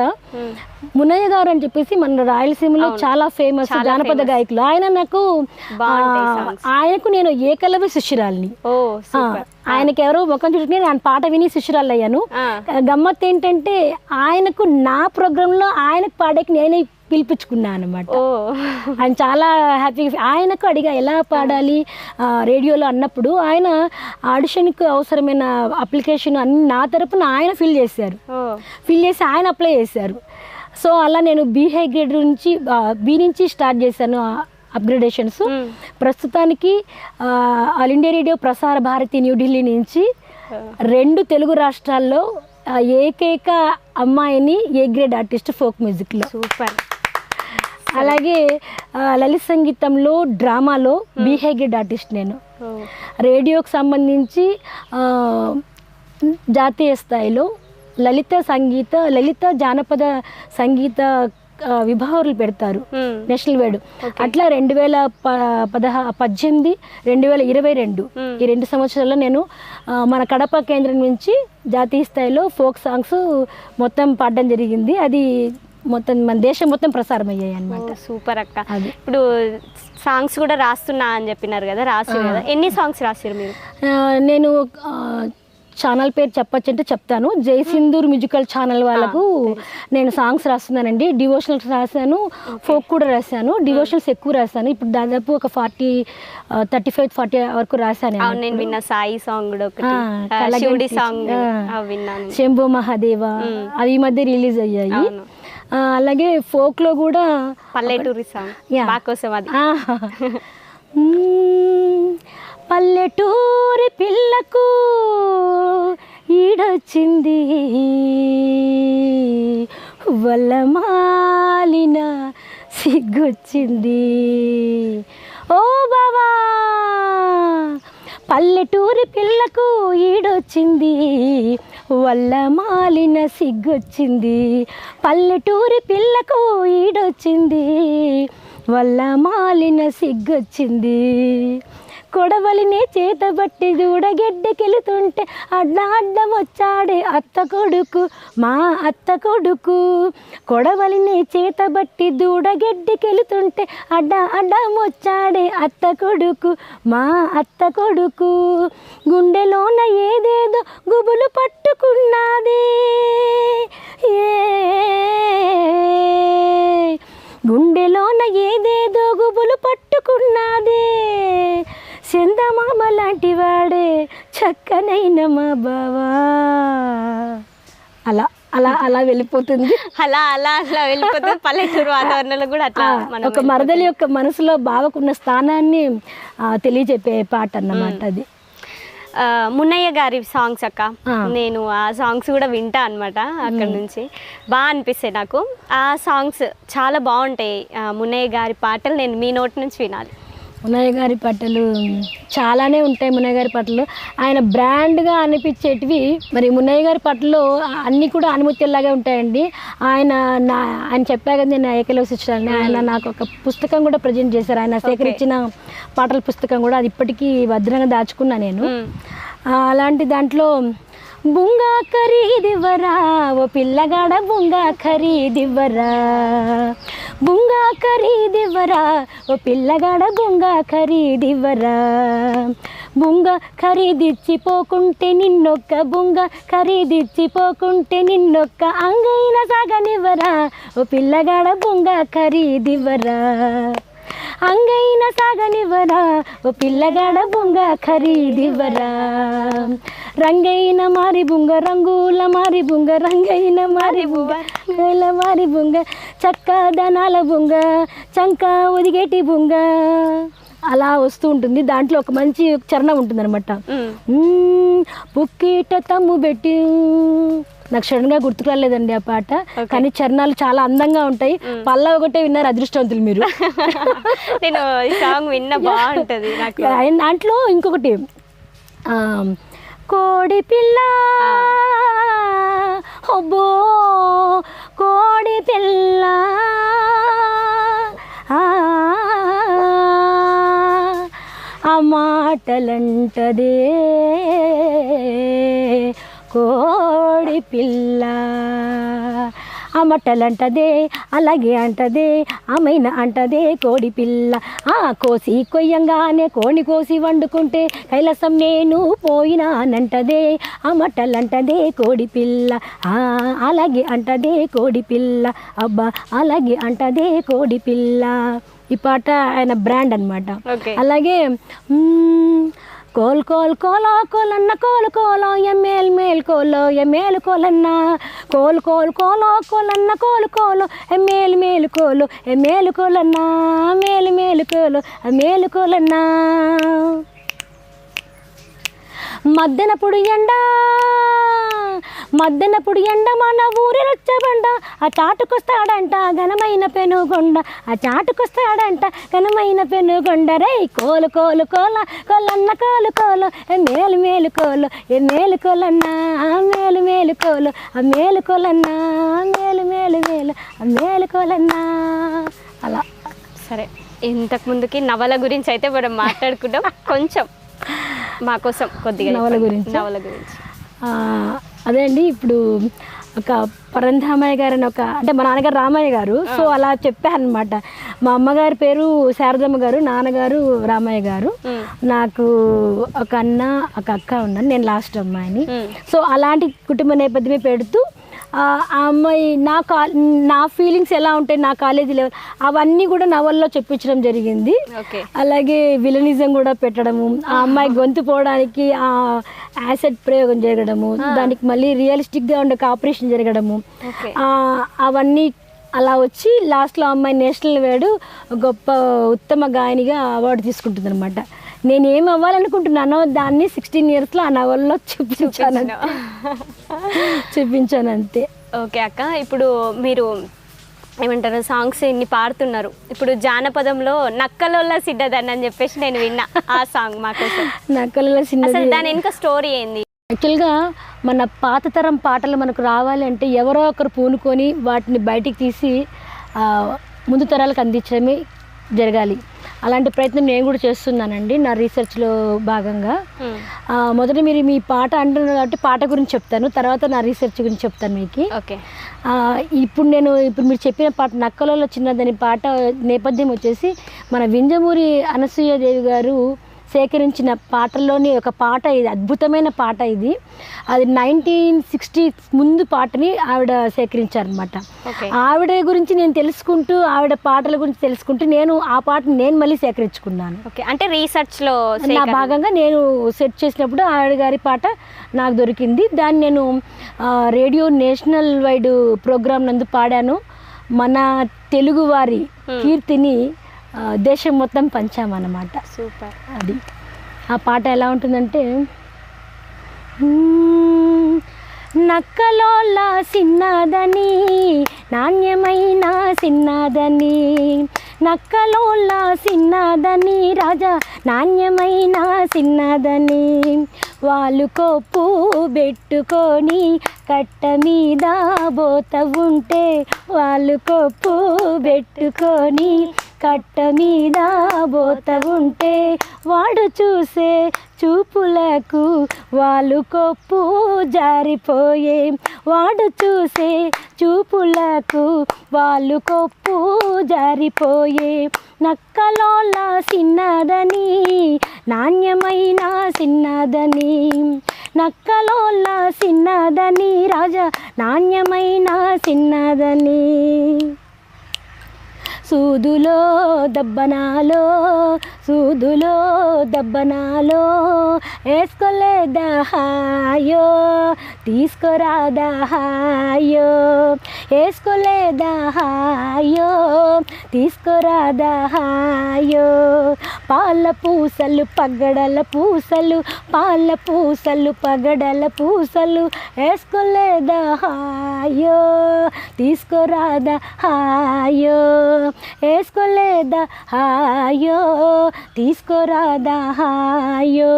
మునయ్య గారు అని చెప్పేసి మన రాయలసీమలో చాలా ఫేమస్ జానపద గాయకులు, ఆయనకు నేను ఏకలవ్య శిష్యురాలిని. ఆయనకి ఎవరో ముఖం చూసుకుని నేను పాట విని శిష్యురాలు అయ్యాను. గమ్మత్ ఏంటంటే ఆయనకు నా ప్రోగ్రాంలో ఆయనకు పాడేకి నేనే పిలిపించుకున్నాను అనమాట. ఆయన చాలా హ్యాపీగా, ఆయనకు అడిగా ఎలా పాడాలి రేడియోలో అన్నప్పుడు ఆయన ఆడిషన్కి అవసరమైన అప్లికేషన్ అన్ని నా తరపున ఆయన ఫిల్ చేసి ఆయన అప్లై చేశారు. సో అలా నేను బి నుంచి స్టార్ట్ చేశాను అప్గ్రేడేషన్స్. ప్రస్తుతానికి all India radio Prasar Bharati New Delhi నుంచి 2 తెలుగు రాష్ట్రాల్లో ఏకైక అమ్మాయిని ఏ గ్రేడ్ ఆర్టిస్ట్ ఫోక్ మ్యూజిక్లో. సూపర్. అలాగే లలిత సంగీతంలో డ్రామాలో బి గ్రేడ్ ఆర్టిస్ట్ నేను. రేడియోకి సంబంధించి జాతీయ స్థాయిలో లలిత జానపద సంగీత విభాగాలు పెడతారు, నేషనల్ వైడ్. అట్లా 2018, 2022 ఈ 2 సంవత్సరాల్లో నేను మన కడప కేంద్రం నుంచి జాతీయ స్థాయిలో ఫోక్ సాంగ్స్ మొత్తం పాడడం జరిగింది. అది మొత్తం మన దేశం మొత్తం ప్రసారం అయ్యాయి అన్నమాట. సూపర్ అక్క. ఇప్పుడు సాంగ్స్ కూడా రాస్తున్నా అని చెప్పినారు కదా, రాసిరు కదా, ఎన్ని సాంగ్స్ రాసిరు మీరు? నేను ఛానల్ పేరు చెప్పచ్చు అంటే చెప్తాను. జై సింధూర్ మ్యూజికల్ ఛానల్ వాళ్ళకు నేను సాంగ్స్ రాస్తున్నానండి. డివోషనల్స్ రాశాను, ఫోక్ కూడా రాశాను. డివోషనల్స్ ఎక్కువ రాశాను. ఇప్పుడు దాదాపు ఒక 35-40 వరకు రాశాను. నేను విన్నా సాయి సాంగ్ కూడా, శంభో మహాదేవ, అవి ఈ మధ్య రిలీజ్ అయ్యాయి. అలాగే ఫోక్ లో కూడా పల్లెటూరి సాంగ్ బాకోసం అది. పల్లెటూరి పిల్లకు ఈడొచ్చింది, వల్లమాలిన సిగ్గొచ్చింది. ఓ బావా పల్లెటూరి పిల్లకు ఈడొచ్చింది, వల్లమాలిన సిగ్గొచ్చింది. పల్లెటూరి పిల్లకు ఈడొచ్చింది, వల్లమాలిన సిగ్గొచ్చింది. కొడవలినే చేతబట్టి దూడగెడ్డకెళుతుంటే అడ్డం వచ్చాడే అత్త కొడుకు, మా అత్త కొడుకు. కొడవలినే చేతబట్టి దూడగెడ్డకెళుతుంటే అడ్డం వచ్చాడే అత్త కొడుకు, మా అత్త కొడుకు. గుండెలోన ఏదేదో గుబులు పట్టుకున్నదే, గుండెలోన ఏదేదో గుబులు పట్టుకున్నదే. చందమామ లాంటి వాడే చక్కనైన మా బావా, అలా అలా అలా వెళ్ళిపోతుంది. అలా అలా అలా వెళ్ళిపోతుంది. పల్లెటూరు వాతావరణంలో కూడా అట్లా ఒక మరదలి యొక్క మనసులో బావకున్న స్థానాన్ని తెలియజెప్పే పాట అన్నమాట అది. మున్నయ్య గారి సాంగ్స్ అక్క, నేను ఆ సాంగ్స్ కూడా వింటా అనమాట. అక్కడ నుంచి బాగా అనిపిస్తాయి నాకు ఆ సాంగ్స్, చాలా బాగుంటాయి. మున్నయ్య గారి పాటలు నేను మీ నోటి నుంచి వినాలి. మున్నయ్య గారి పాటలు చాలానే ఉంటాయి. మున్నయ్య గారి పాటలు ఆయన బ్రాండ్గా అనిపించేటివి. మరి మున్నయ్య గారి పాటల్లో అన్నీ కూడా ఆనిముత్యాల్లాగే ఉంటాయండి. ఆయన చెప్పా కదా నేను ఏకలవ్య శిష్యురాలిని. ఆయన నాకు ఒక పుస్తకం కూడా ప్రజెంట్ చేశారు. ఆయన సేకరించిన పాటల పుస్తకం కూడా, అది ఇప్పటికీ భద్రంగా దాచుకున్నా నేను. అలాంటి దాంట్లో బుంగా ఖరీదివ్వరా ఓ పిల్లగాడ, బుంగా ఖరీదివ్వరా, బుంగా ఖరీదివ్వరా ఓ పిల్లగాడ, బుంగా ఖరీదివ్వరా, బుంగ ఖరీదిచ్చిపోకుంటే నిన్నొక్క, బుంగ ఖరీదిచ్చిపోకుంటే నిన్నొక్క, అంగైన సాగనివ్వరా ఓ పిల్లగాడ, బుంగ ఖరీదివ్వరా, అంగైన సాగనివ్వరా ఓ పిల్లగాడ, బుంగ ఖరీదివ్వరా, రంగైన మారి బుంగ, రంగుల మారి బుంగ, రంగైన మారి బుంగ, రంగుల మారి బుంగ, చక్కదనాల బుంగ, చంక ఒదిగేటి బుంగ, అలా వస్తూ ఉంటుంది. దాంట్లో ఒక మంచి చరణం ఉంటుంది అనమాట. పుక్కిట తమ్ము పెట్టి, నాకు సడన్గా గుర్తుకు రాలేదండి ఆ పాట, కానీ చరణాలు చాలా అందంగా ఉంటాయి. పల్ల ఒకటే విన్నారు అదృష్టవంతులు మీరు. నేను ఈ సాంగ్ విన్న బాగుంటుంది నాకు. దాంట్లో ఇంకొకటి, కోడి పిల్ల హొబ్బో కోడి పిల్ల, ఆ మాటలంటదే కోడి పిల్ల, ఆ మట్టలంటదే అలాగే అంటదే, ఆమెన అంటదే కోడి పిల్ల, కోసి కొయ్యంగానే కోడి కోసి వండుకుంటే కైలాసం నేను పోయినానంటదే, ఆ మట్టలంటదే కోడి పిల్ల, అలాగే అంటదే కోడి పిల్ల, అబ్బా అలాగే అంటదే కోడి పిల్ల. ఈ పాట ఆయన బ్రాండ్ అనమాట. అలాగే కోల్ కోల్ కోలో కోలన్న, కోలు కోలో ఎమ్మేల్ మేల్ కోలో ఎమ్మేలు కోలన్న, కోల్ కోల్ కోలో కోలన్న, కోలు కోలో ఎమ్మేలు మేలు కోలు ఎమ్మేలు కోలన్న, మేలు మేలు కోలు మేలు కోలన్న, మద్దెనప్పుడు ఎండ మద్దెనప్పుడు ఎండ మన ఊరి రచ్చబండ, ఆ చాటుకొస్తాడంట ఘనమైన పెనుగొండ, ఆ చాటుకొస్తాడంట ఘనమైన పెనుగొండ, రే కోలు కోలు కోల కోలన్న, కోలు కోలు మేలు మేలు కోలు మేలు కోలన్నా, మేలు మేలు కోలు మేలు కోలన్నా, మేలు మేలు మేలు మేలు కోలన్నా. అలా. సరే, ఇంతకు ముందుకి నవల గురించి అయితే మనం మాట్లాడుకుంటాం. కొంచెం మా కోసం కొద్దిగా నవల గురించి. అదే అండి, ఇప్పుడు ఒక పరంధామయ్య గారు అని అంటే మా నాన్నగారు రామయ్య గారు, సో అలా చెప్పారనమాట. మా అమ్మగారి పేరు శారదమ్మ గారు, నాన్నగారు రామయ్య గారు. నాకు ఒక అన్న ఒక అక్క ఉన్నాను, నేను లాస్ట్ అమ్మాయిని. సో అలాంటి కుటుంబ నేపథ్యమే పెడుతూ ఆ అమ్మాయి నా ఫీలింగ్స్ ఎలా ఉంటాయి నా కాలేజీ లెవెల్ అవన్నీ కూడా నవల్లో చెప్పించడం జరిగింది. అలాగే విలనిజం కూడా పెట్టడము, ఆ అమ్మాయి గొంతు పోవడానికి ఆ యాసిడ్ ప్రయోగం జరగడము, దానికి మళ్ళీ రియలిస్టిక్గా ఉండే ఆపరేషన్ జరగడము, అవన్నీ అలా వచ్చి లాస్ట్లో అమ్మాయి నేషనల్ అవార్డు గొప్ప ఉత్తమ గాయనిగా అవార్డు తీసుకుంటుంది అనమాట. నేను ఏం అవ్వాలనుకుంటున్నానో దాన్ని 16 yearsలో ఆ నవల్లో చూపించాను అంతే. ఓకే అక్క, ఇప్పుడు మీరు ఏమంటారు సాంగ్స్ ఇన్ని పాడుతున్నారు, ఇప్పుడు జానపదంలో నక్కలోళ్ళ సిద్ధదని అని చెప్పేసి నేను విన్నా, ఆ సాంగ్ మాకోసం. నక్కలోళ్ళ సిద్ధ దాని వెనుక స్టోరీ ఏంది? యాక్చువల్గా మన పాత తరం పాటలు మనకు రావాలి అంటే ఎవరో ఒకరు పూనుకొని వాటిని బయటికి తీసి ముందు తరాలకు అందించడమే జరగాలి. అలాంటి ప్రయత్నం నేను కూడా చేస్తున్నానండి నా రీసెర్చ్లో భాగంగా. మొదట మీరు మీ పాట అంటున్నారు కాబట్టి పాట గురించి చెప్తాను, తర్వాత నా రీసెర్చ్ గురించి చెప్తాను మీకు. ఓకే. ఇప్పుడు మీరు చెప్పిన పాట నక్కలలో చిన్నదని పాట నేపథ్యం వచ్చేసి మన వింజమూరి అనసూయదేవి గారు సేకరించిన పాటల్లోని ఒక పాట ఇది, అద్భుతమైన పాట ఇది. అది 1960 ముందు పాటని ఆవిడ సేకరించారనమాట. ఆవిడ గురించి నేను తెలుసుకుంటూ, ఆవిడ పాటల గురించి తెలుసుకుంటూ నేను ఆ పాటని నేను మళ్ళీ సేకరించుకున్నాను. అంటే రీసెర్చ్లో నా భాగంగా నేను సెర్చ్ చేసినప్పుడు ఆవిడ గారి పాట నాకు దొరికింది. దాన్ని నేను రేడియో నేషనల్ వైడ్ ప్రోగ్రామ్ నందు పాడాను. మన తెలుగువారి కీర్తిని దేశం మొత్తం పంచామన్నమాట. సూపర్. అది ఆ పాట ఎలా ఉంటుందంటే, నక్కలోల సిన్నదని నాణ్యమైన సిన్నదని, నక్కలోల సిన్నదని రాజా నాణ్యమైన సిన్నదని, వాళ్ళు కొప్పు పెట్టుకొని కట్ట మీద బోత ఉంటే, వాళ్ళు కొప్పు పెట్టుకొని కట్ట మీద బోత ఉంటే, వాడు చూసే చూపులకు వాళ్ళు కొప్పు జారిపోయే, వాడు చూసే చూపులకు వాళ్ళు కొప్పు జారిపోయే, నక్కలోల సిన్నదని నాణ్యమైన సిన్నదని, నక్కలోల సిన్నదని రాజా నాణ్యమైన సిన్నదని, సూదులో దబ్బనాలో సూదులో దబ్బనాలో వేసుకోలేదా హాయో తీసుకోరాదా హాయో, వేసుకోలేదా హాయో తీసుకోరాదా హాయో, పాల పూసలు పగడల పూసలు, పాల పూసలు పగడల పూసలు వేసుకోలేదా హాయో తీసుకోరాదా హాయో, వేసుకోలేదా హాయో తీసుకోరాదా హాయో,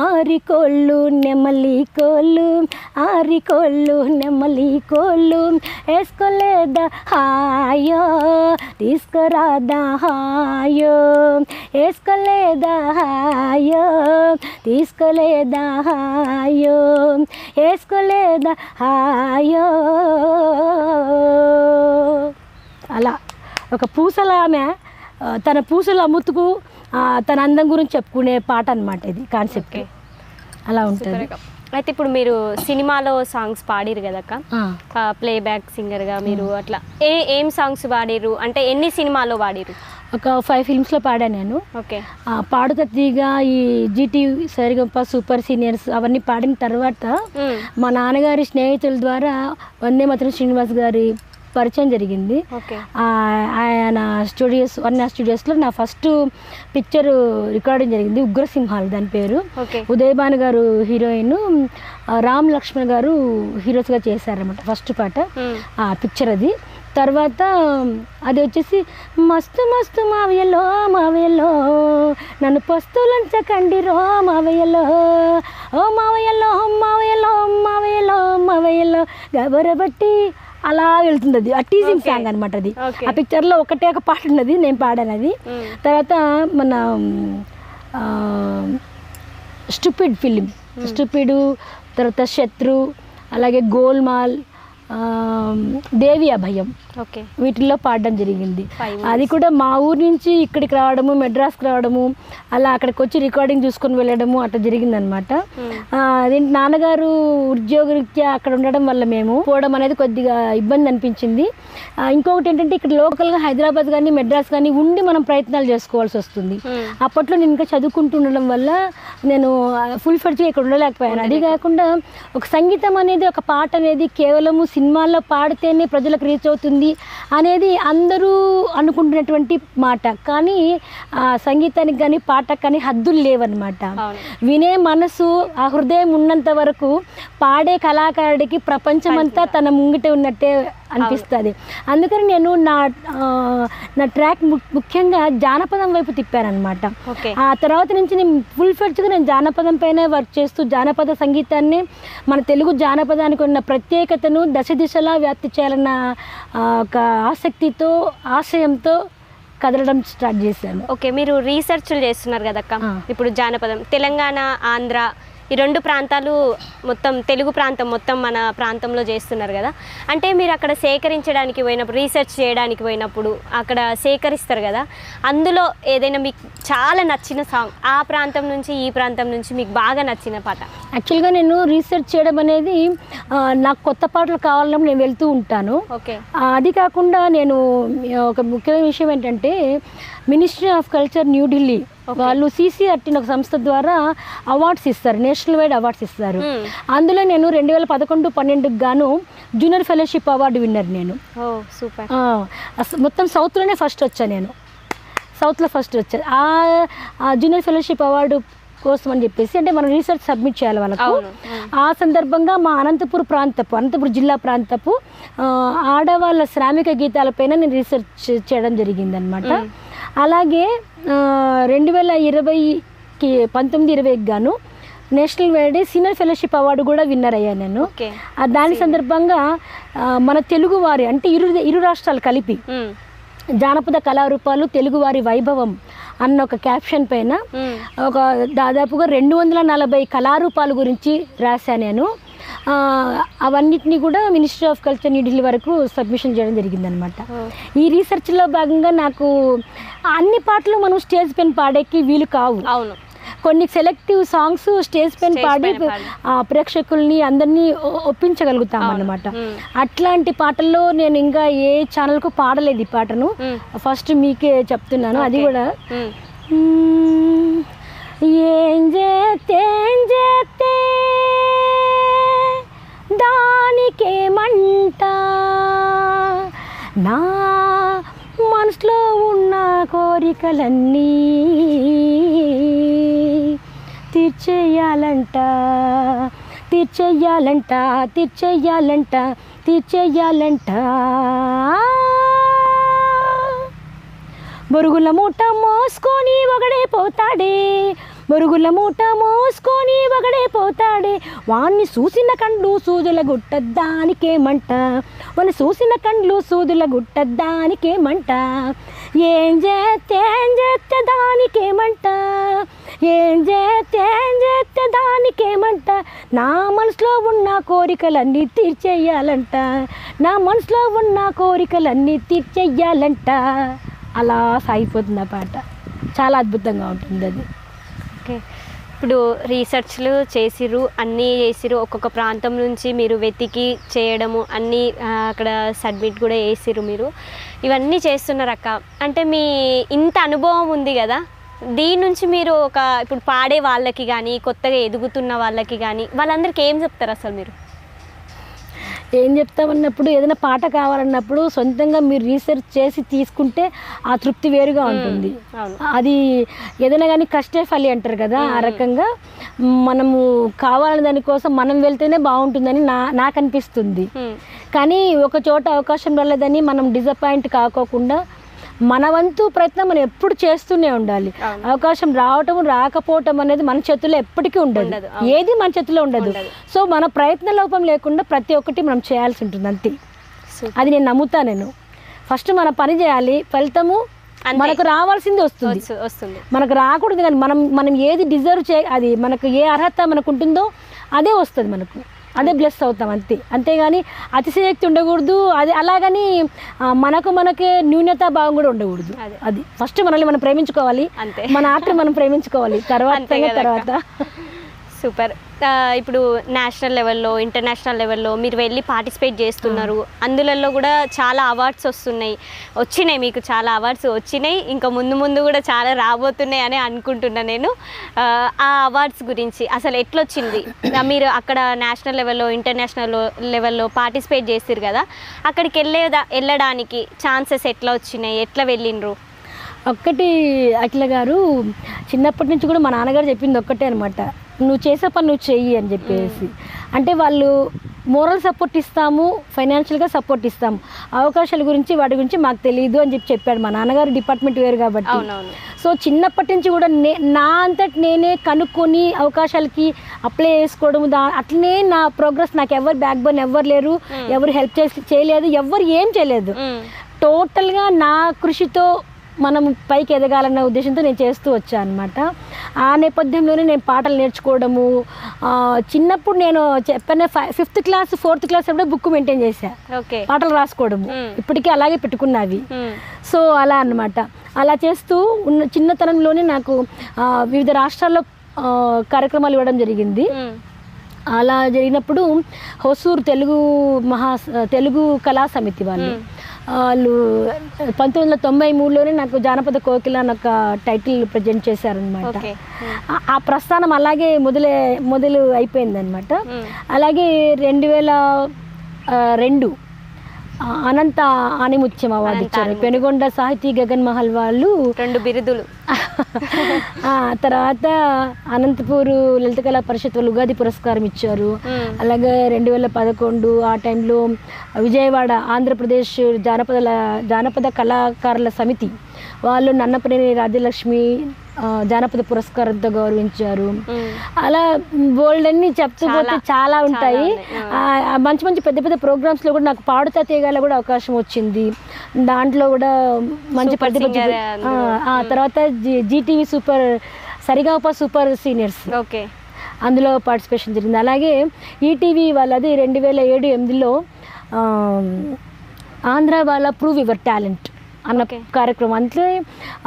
ఆరికోళ్ళు నెమలి కోళ్ళు, ఆరికోళ్ళు నెమలి కోళ్ళు వేసుకోలేదా హాయో తీసుకోరాదా హాయో, వేసుకోలేదా హాయో తీసుకోలేదా హాయో, వేసుకోలేదా హాయో. అలా ఒక పూసలామె తన పూసలు అమ్ముతుకు తన అందం గురించి చెప్పుకునే పాట అనమాట ఇది కాన్సెప్ట్. అలా ఉంటుంది. అయితే ఇప్పుడు మీరు సినిమాలో సాంగ్స్ పాడిరు కదక్క, ప్లేబ్యాక్ సింగర్గా మీరు అట్లా ఏం సాంగ్స్ పాడిరు, అంటే ఎన్ని సినిమాలో పాడిరు? ఒక 5 ఫిల్మ్స్లో పాడాను నేను. ఓకే. పాడుతీగా ఈ జీటీ సరిగంప సూపర్ సీనియర్స్ అవన్నీ పాడిన తర్వాత మా నాన్నగారి స్నేహితుల ద్వారా వందే మాతరం శ్రీనివాస్ గారి పరిచయం జరిగింది. ఆయన స్టూడియోస్ వర్ణ స్టూడియోస్లో నా ఫస్ట్ పిక్చర్ రికార్డింగ్ జరిగింది, ఉగ్రసింహాలు దాని పేరు. ఉదయభాను గారు హీరోయిన్, రామ్ లక్ష్మణ్ గారు హీరోస్గా చేశారన్నమాట ఫస్ట్ పాట ఆ పిక్చర్ అది. తర్వాత అది వచ్చేసి మస్తు మస్తు మావయ్యలో మావయ్యలో నన్ను పస్తులంచకండి రో మావయ్యలో, ఓ మావయ్యలో మావయ్యలో మావయ్యలో మావయ్యలో గబరబట్టి అలా వెళ్తుంది. అది ఆ టీజింగ్ సాంగ్ అనమాట. అది ఆ పిక్చర్లో ఒకటే ఒక పాట ఉన్నది, నేను పాడాను అది. తర్వాత మన స్టూపిడ్ ఫిలిం, స్టూపిడు, తర్వాత శత్రు, అలాగే గోల్మాల్, దేవి అభయం, వీటిల్లో పాడడం జరిగింది. అది కూడా మా ఊరు నుంచి ఇక్కడికి రావడము, మెడ్రాస్కి రావడము, అలా అక్కడికి వచ్చి రికార్డింగ్ చూసుకొని వెళ్ళడము అట్లా జరిగిందనమాట. అదేంటి నాన్నగారు ఉద్యోగరీత్యా అక్కడ ఉండడం వల్ల మేము పోవడం అనేది కొద్దిగా ఇబ్బంది అనిపించింది. ఇంకొకటి ఏంటంటే ఇక్కడ లోకల్గా హైదరాబాద్ కానీ మెడ్రాస్ కానీ ఉండి మనం ప్రయత్నాలు చేసుకోవాల్సి వస్తుంది. అప్పట్లో నేను ఇంకా చదువుకుంటూ ఉండడం వల్ల నేను ఫుల్ ఫ్లెడ్జ్గా ఇక్కడ ఉండలేకపోయాను. అది కాకుండా ఒక సంగీతం అనేది, ఒక పాట అనేది కేవలము సినిమాల్లో పాడితేనే ప్రజలకు రీచ్ అవుతుంది అనేది అందరూ అనుకుంటున్నటువంటి మాట. కానీ ఆ సంగీతానికి కానీ పాటకు కానీ హద్దులు లేవన్నమాట. వినే మనసు, ఆ హృదయం ఉన్నంత వరకు పాడే కళాకారుడికి ప్రపంచమంతా తన ముంగిట ఉన్నట్టే అనిపిస్తుంది. అందుకని నేను నా ట్రాక్ ముఖ్యంగా జానపదం వైపు తిప్పానమాట. ఆ తర్వాత నుంచి నేను ఫుల్ ఫ్లెడ్జ్గా నేను జానపదం పైన వర్క్ చేస్తూ జానపద సంగీతాన్ని, మన తెలుగు జానపదానికి ఉన్న ప్రత్యేకతను దశ దిశలా వ్యాప్తి చేయాలన్న ఒక ఆసక్తితో, ఆశయంతో కదలడం స్టార్ట్ చేశాను. ఓకే. మీరు రీసెర్చ్లు చేస్తున్నారు కదక్క, ఇప్పుడు జానపదం తెలంగాణ, ఆంధ్ర ఈ 2 ప్రాంతాలు మొత్తం తెలుగు ప్రాంతం మొత్తం మన ప్రాంతంలో చేస్తున్నారు కదా. అంటే మీరు అక్కడ సేకరించడానికి పోయినప్పుడు, రీసెర్చ్ చేయడానికి పోయినప్పుడు అక్కడ సేకరిస్తారు కదా, అందులో ఏదైనా మీకు చాలా నచ్చిన సాంగ్, ఆ ప్రాంతం నుంచి ఈ ప్రాంతం నుంచి మీకు బాగా నచ్చిన పాట? యాక్చువల్గా నేను రీసెర్చ్ చేయడం అనేది నాకు కొత్త పాటలు కావాలన్నప్పుడు నేను వెళ్తూ ఉంటాను. ఓకే. అది కాకుండా నేను ఒక ముఖ్యమైన విషయం ఏంటంటే మినిస్ట్రీ ఆఫ్ కల్చర్ న్యూఢిల్లీ వాళ్ళు CCRT ఒక సంస్థ ద్వారా అవార్డ్స్ ఇస్తారు, నేషనల్ వైడ్ అవార్డ్స్ ఇస్తారు. అందులో నేను 2011-12 గాను జూనియర్ ఫెలోషిప్ అవార్డు విన్నర్ నేను. సూపర్. మొత్తం సౌత్లోనే ఫస్ట్ వచ్చా, నేను సౌత్లో ఫస్ట్ వచ్చా. ఆ జూనియర్ ఫెలోషిప్ అవార్డు కోసం అని చెప్పేసి, అంటే మనం రీసెర్చ్ సబ్మిట్ చేయాలి వాళ్ళకు. ఆ సందర్భంగా మా అనంతపురం జిల్లా ప్రాంతపు ఆడవాళ్ళ శ్రామిక గీతాలపైన నేను రీసెర్చ్ చేయడం జరిగిందనమాట. అలాగే 2019-20 గాను national wide senior fellowship award కూడా విన్నర్ అయ్యాను నేను. దాని సందర్భంగా మన తెలుగువారి అంటే ఇరు రాష్ట్రాలు కలిపి జానపద కళారూపాలు తెలుగువారి వైభవం అన్న ఒక క్యాప్షన్ పైన ఒక దాదాపుగా 240 కళారూపాల గురించి రాశాను నేను. అవన్నిటినీ కూడా మినిస్ట్రీ ఆఫ్ కల్చర్ న్యూఢిల్లీ వరకు సబ్మిషన్ చేయడం జరిగిందనమాట. ఈ రీసెర్చ్లో భాగంగా నాకు అన్ని పాటలు మనం స్టేజ్ పైన పాడేకి వీలు కావు. అవును, కొన్ని సెలెక్టివ్ సాంగ్స్ స్టేజ్ పైన పాడి ప్రేక్షకుల్ని అందరినీ ఒప్పించగలుగుతాం అన్నమాట. అట్లాంటి పాటల్లో నేను ఇంకా ఏ ఛానల్కు పాడలేదు ఈ పాటను, ఫస్ట్ మీకే చెప్తున్నాను. అది కూడా ఏం చేస్తే దానికేమంట, నా మనసులో ఉన్న కోరికలన్నీ తీర్చేయాలంట బొరుగుల మూట మోసుకొని ఒకడే పోతాడే వాణ్ణి చూసిన కండ్లు సూదుల గుట్టద్దానికేమంట, ఏం చేస్తే దానికేమంట, నా మనసులో ఉన్న కోరికలన్నీ తీర్చేయాలంట. అలా సాగిపోతుంది ఆ పాట, చాలా అద్భుతంగా ఉంటుంది అది. ఓకే. ఇప్పుడు రీసెర్చ్లు అన్నీ చేసిరు, ఒక్కొక్క ప్రాంతం నుంచి మీరు వెతికి చేయడము అన్నీ అక్కడ సబ్మిట్ కూడా చేసిరు మీరు, ఇవన్నీ చేస్తున్నారు అక్క. అంటే మీ ఇంత అనుభవం ఉంది కదా, దీని నుంచి మీరు ఇప్పుడు పాడే వాళ్ళకి కానీ కొత్తగా ఎదుగుతున్న వాళ్ళకి కానీ వాళ్ళందరికీ ఏం చెప్తారు అసలు మీరు? ఏం చెప్తామన్నప్పుడు, ఏదైనా పాట కావాలన్నప్పుడు సొంతంగా మీరు రీసెర్చ్ చేసి తీసుకుంటే ఆ తృప్తి వేరుగా ఉంటుంది. అది ఏదైనా కానీ కష్టే ఫలి అంటారు కదా, ఆ రకంగా మనము కావాలని దానికోసం మనం వెళ్తేనే బాగుంటుందని నాకు అనిపిస్తుంది. కానీ ఒక చోట అవకాశం రాలేదని మనం డిసప్పాయింట్ కాకోకుండా మన వంతు ప్రయత్నం మనం ఎప్పుడు చేస్తూనే ఉండాలి. అవకాశం రావటం రాకపోవటం అనేది మన చేతుల్లో ఎప్పటికీ ఉండదు, ఏది మన చేతిలో ఉండదు. సో మన ప్రయత్న లోపం లేకుండా ప్రతి ఒక్కటి మనం చేయాల్సి ఉంటుంది, అంతే. అది నేను నమ్ముతా. నేను ఫస్ట్ మన పని చేయాలి, ఫలితము మనకు రావాల్సింది వస్తుంది, మనకు రాకూడదు. కానీ మనం ఏది డిజర్వ్ అది మనకు ఏ అర్హత మనకు ఉంటుందో అదే వస్తుంది, మనకు అదే బ్లెస్ అవుతాం, అంతేగాని అతిశయక్తి ఉండకూడదు. అది అలాగని మనకే న్యూనతా భావం కూడా ఉండకూడదు. అది ఫస్ట్ మనల్ని మనం ప్రేమించుకోవాలి, మన ఆటను మనం ప్రేమించుకోవాలి, తర్వాత. సూపర్. ఇప్పుడు నేషనల్ లెవెల్లో, ఇంటర్నేషనల్ లెవెల్లో మీరు వెళ్ళి పార్టిసిపేట్ చేస్తున్నారు. అందులో కూడా చాలా అవార్డ్స్ వచ్చినాయి, మీకు చాలా అవార్డ్స్ వచ్చినాయి, ఇంకా ముందు కూడా చాలా రాబోతున్నాయి అని అనుకుంటున్నా నేను. ఆ అవార్డ్స్ గురించి అసలు ఎట్లొచ్చింది? మీరు అక్కడ నేషనల్ లెవెల్లో, ఇంటర్నేషనల్ లెవెల్లో పార్టిసిపేట్ చేసిరు కదా, అక్కడికి వెళ్ళడానికి ఛాన్సెస్ ఎట్లా వచ్చినాయి, ఎట్లా వెళ్ళిండ్రు? ఒక్కటి అఖిల గారు, చిన్నప్పటి నుంచి కూడా మా నాన్నగారు చెప్పింది ఒక్కటే అనమాట, నువ్వు చేసే పని నువ్వు చెయ్యి అని చెప్పేసి. అంటే వాళ్ళు మోరల్ సపోర్ట్ ఇస్తాము, ఫైనాన్షియల్గా సపోర్ట్ ఇస్తాము, అవకాశాల గురించి వాటి గురించి మాకు తెలియదు అని చెప్పాడు. మా నాన్నగారు డిపార్ట్మెంట్ వేరు కాబట్టి. సో చిన్నప్పటి నుంచి కూడా నా అంతటి నేనే కనుక్కొని అవకాశాలకి అప్లై చేసుకోవడం, అట్లనే నా ప్రోగ్రెస్. నాకు ఎవరు బ్యాక్ బోన్ ఎవరు లేరు, ఎవరు హెల్ప్ చేయలేదు, ఎవరు ఏం చేయలేదు. టోటల్గా నా కృషితో మనం పైకి ఎదగాలన్న ఉద్దేశంతో నేను చేస్తూ వచ్చాను అనమాట. ఆ నేపథ్యంలోనే నేను పాటలు నేర్చుకోవడము. చిన్నప్పుడు నేను చెప్పిన 5th క్లాస్ 4th క్లాస్ అప్పుడే బుక్ మెయింటైన్ చేశాను, పాటలు రాసుకోవడము. ఇప్పటికీ అలాగే పెట్టుకున్నవి. సో అలా అన్నమాట. అలా చేస్తూ ఉన్న చిన్నతనంలోనే నాకు వివిధ రాష్ట్రాల్లో కార్యక్రమాలు ఇవ్వడం జరిగింది. అలా జరిగినప్పుడు హొసూరు తెలుగు కళా సమితి వాళ్ళు 1993లోనే నాకు జానపద కోకిల అని ఒక టైటిల్ ప్రజెంట్ చేశారనమాట. ఆ ప్రస్థానం అలాగే మొదలు అయిపోయిందనమాట. అలాగే 2002 అనంత ఆనిముత్యం అవార్డు ఇచ్చారు పెనుగొండ సాహితీ గగన్ మహల్ వాళ్ళు, 2 బిరుదులు. తర్వాత అనంతపూర్ లలిత కళా పరిషత్ వాళ్ళు ఉగాది పురస్కారం ఇచ్చారు. అలాగే 2011 ఆ టైంలో విజయవాడ ఆంధ్రప్రదేశ్ జానపద కళాకారుల సమితి వాళ్ళు నన్నపనేని రాజ్యలక్ష్మి జానపద పురస్కారంతో గౌరవించారు. అలా బోల్డ్ అన్ని చెప్తూ పోతే చాలా ఉంటాయి. మంచి మంచి పెద్ద పెద్ద ప్రోగ్రామ్స్లో కూడా నాకు పాడుతా తీయగాల కూడా అవకాశం వచ్చింది. దాంట్లో కూడా మంచి పెద్ద ఆ తర్వాత జీటీవీ సరిగమప సూపర్ సీనియర్స్ అందులో పార్టిసిపేషన్ జరిగింది. అలాగే ఈటీవీ వాళ్ళది 2007-8లో ఆంధ్ర వాళ్ళ ప్రూవ్ యువర్ టాలెంట్ అన్న కార్యక్రమం.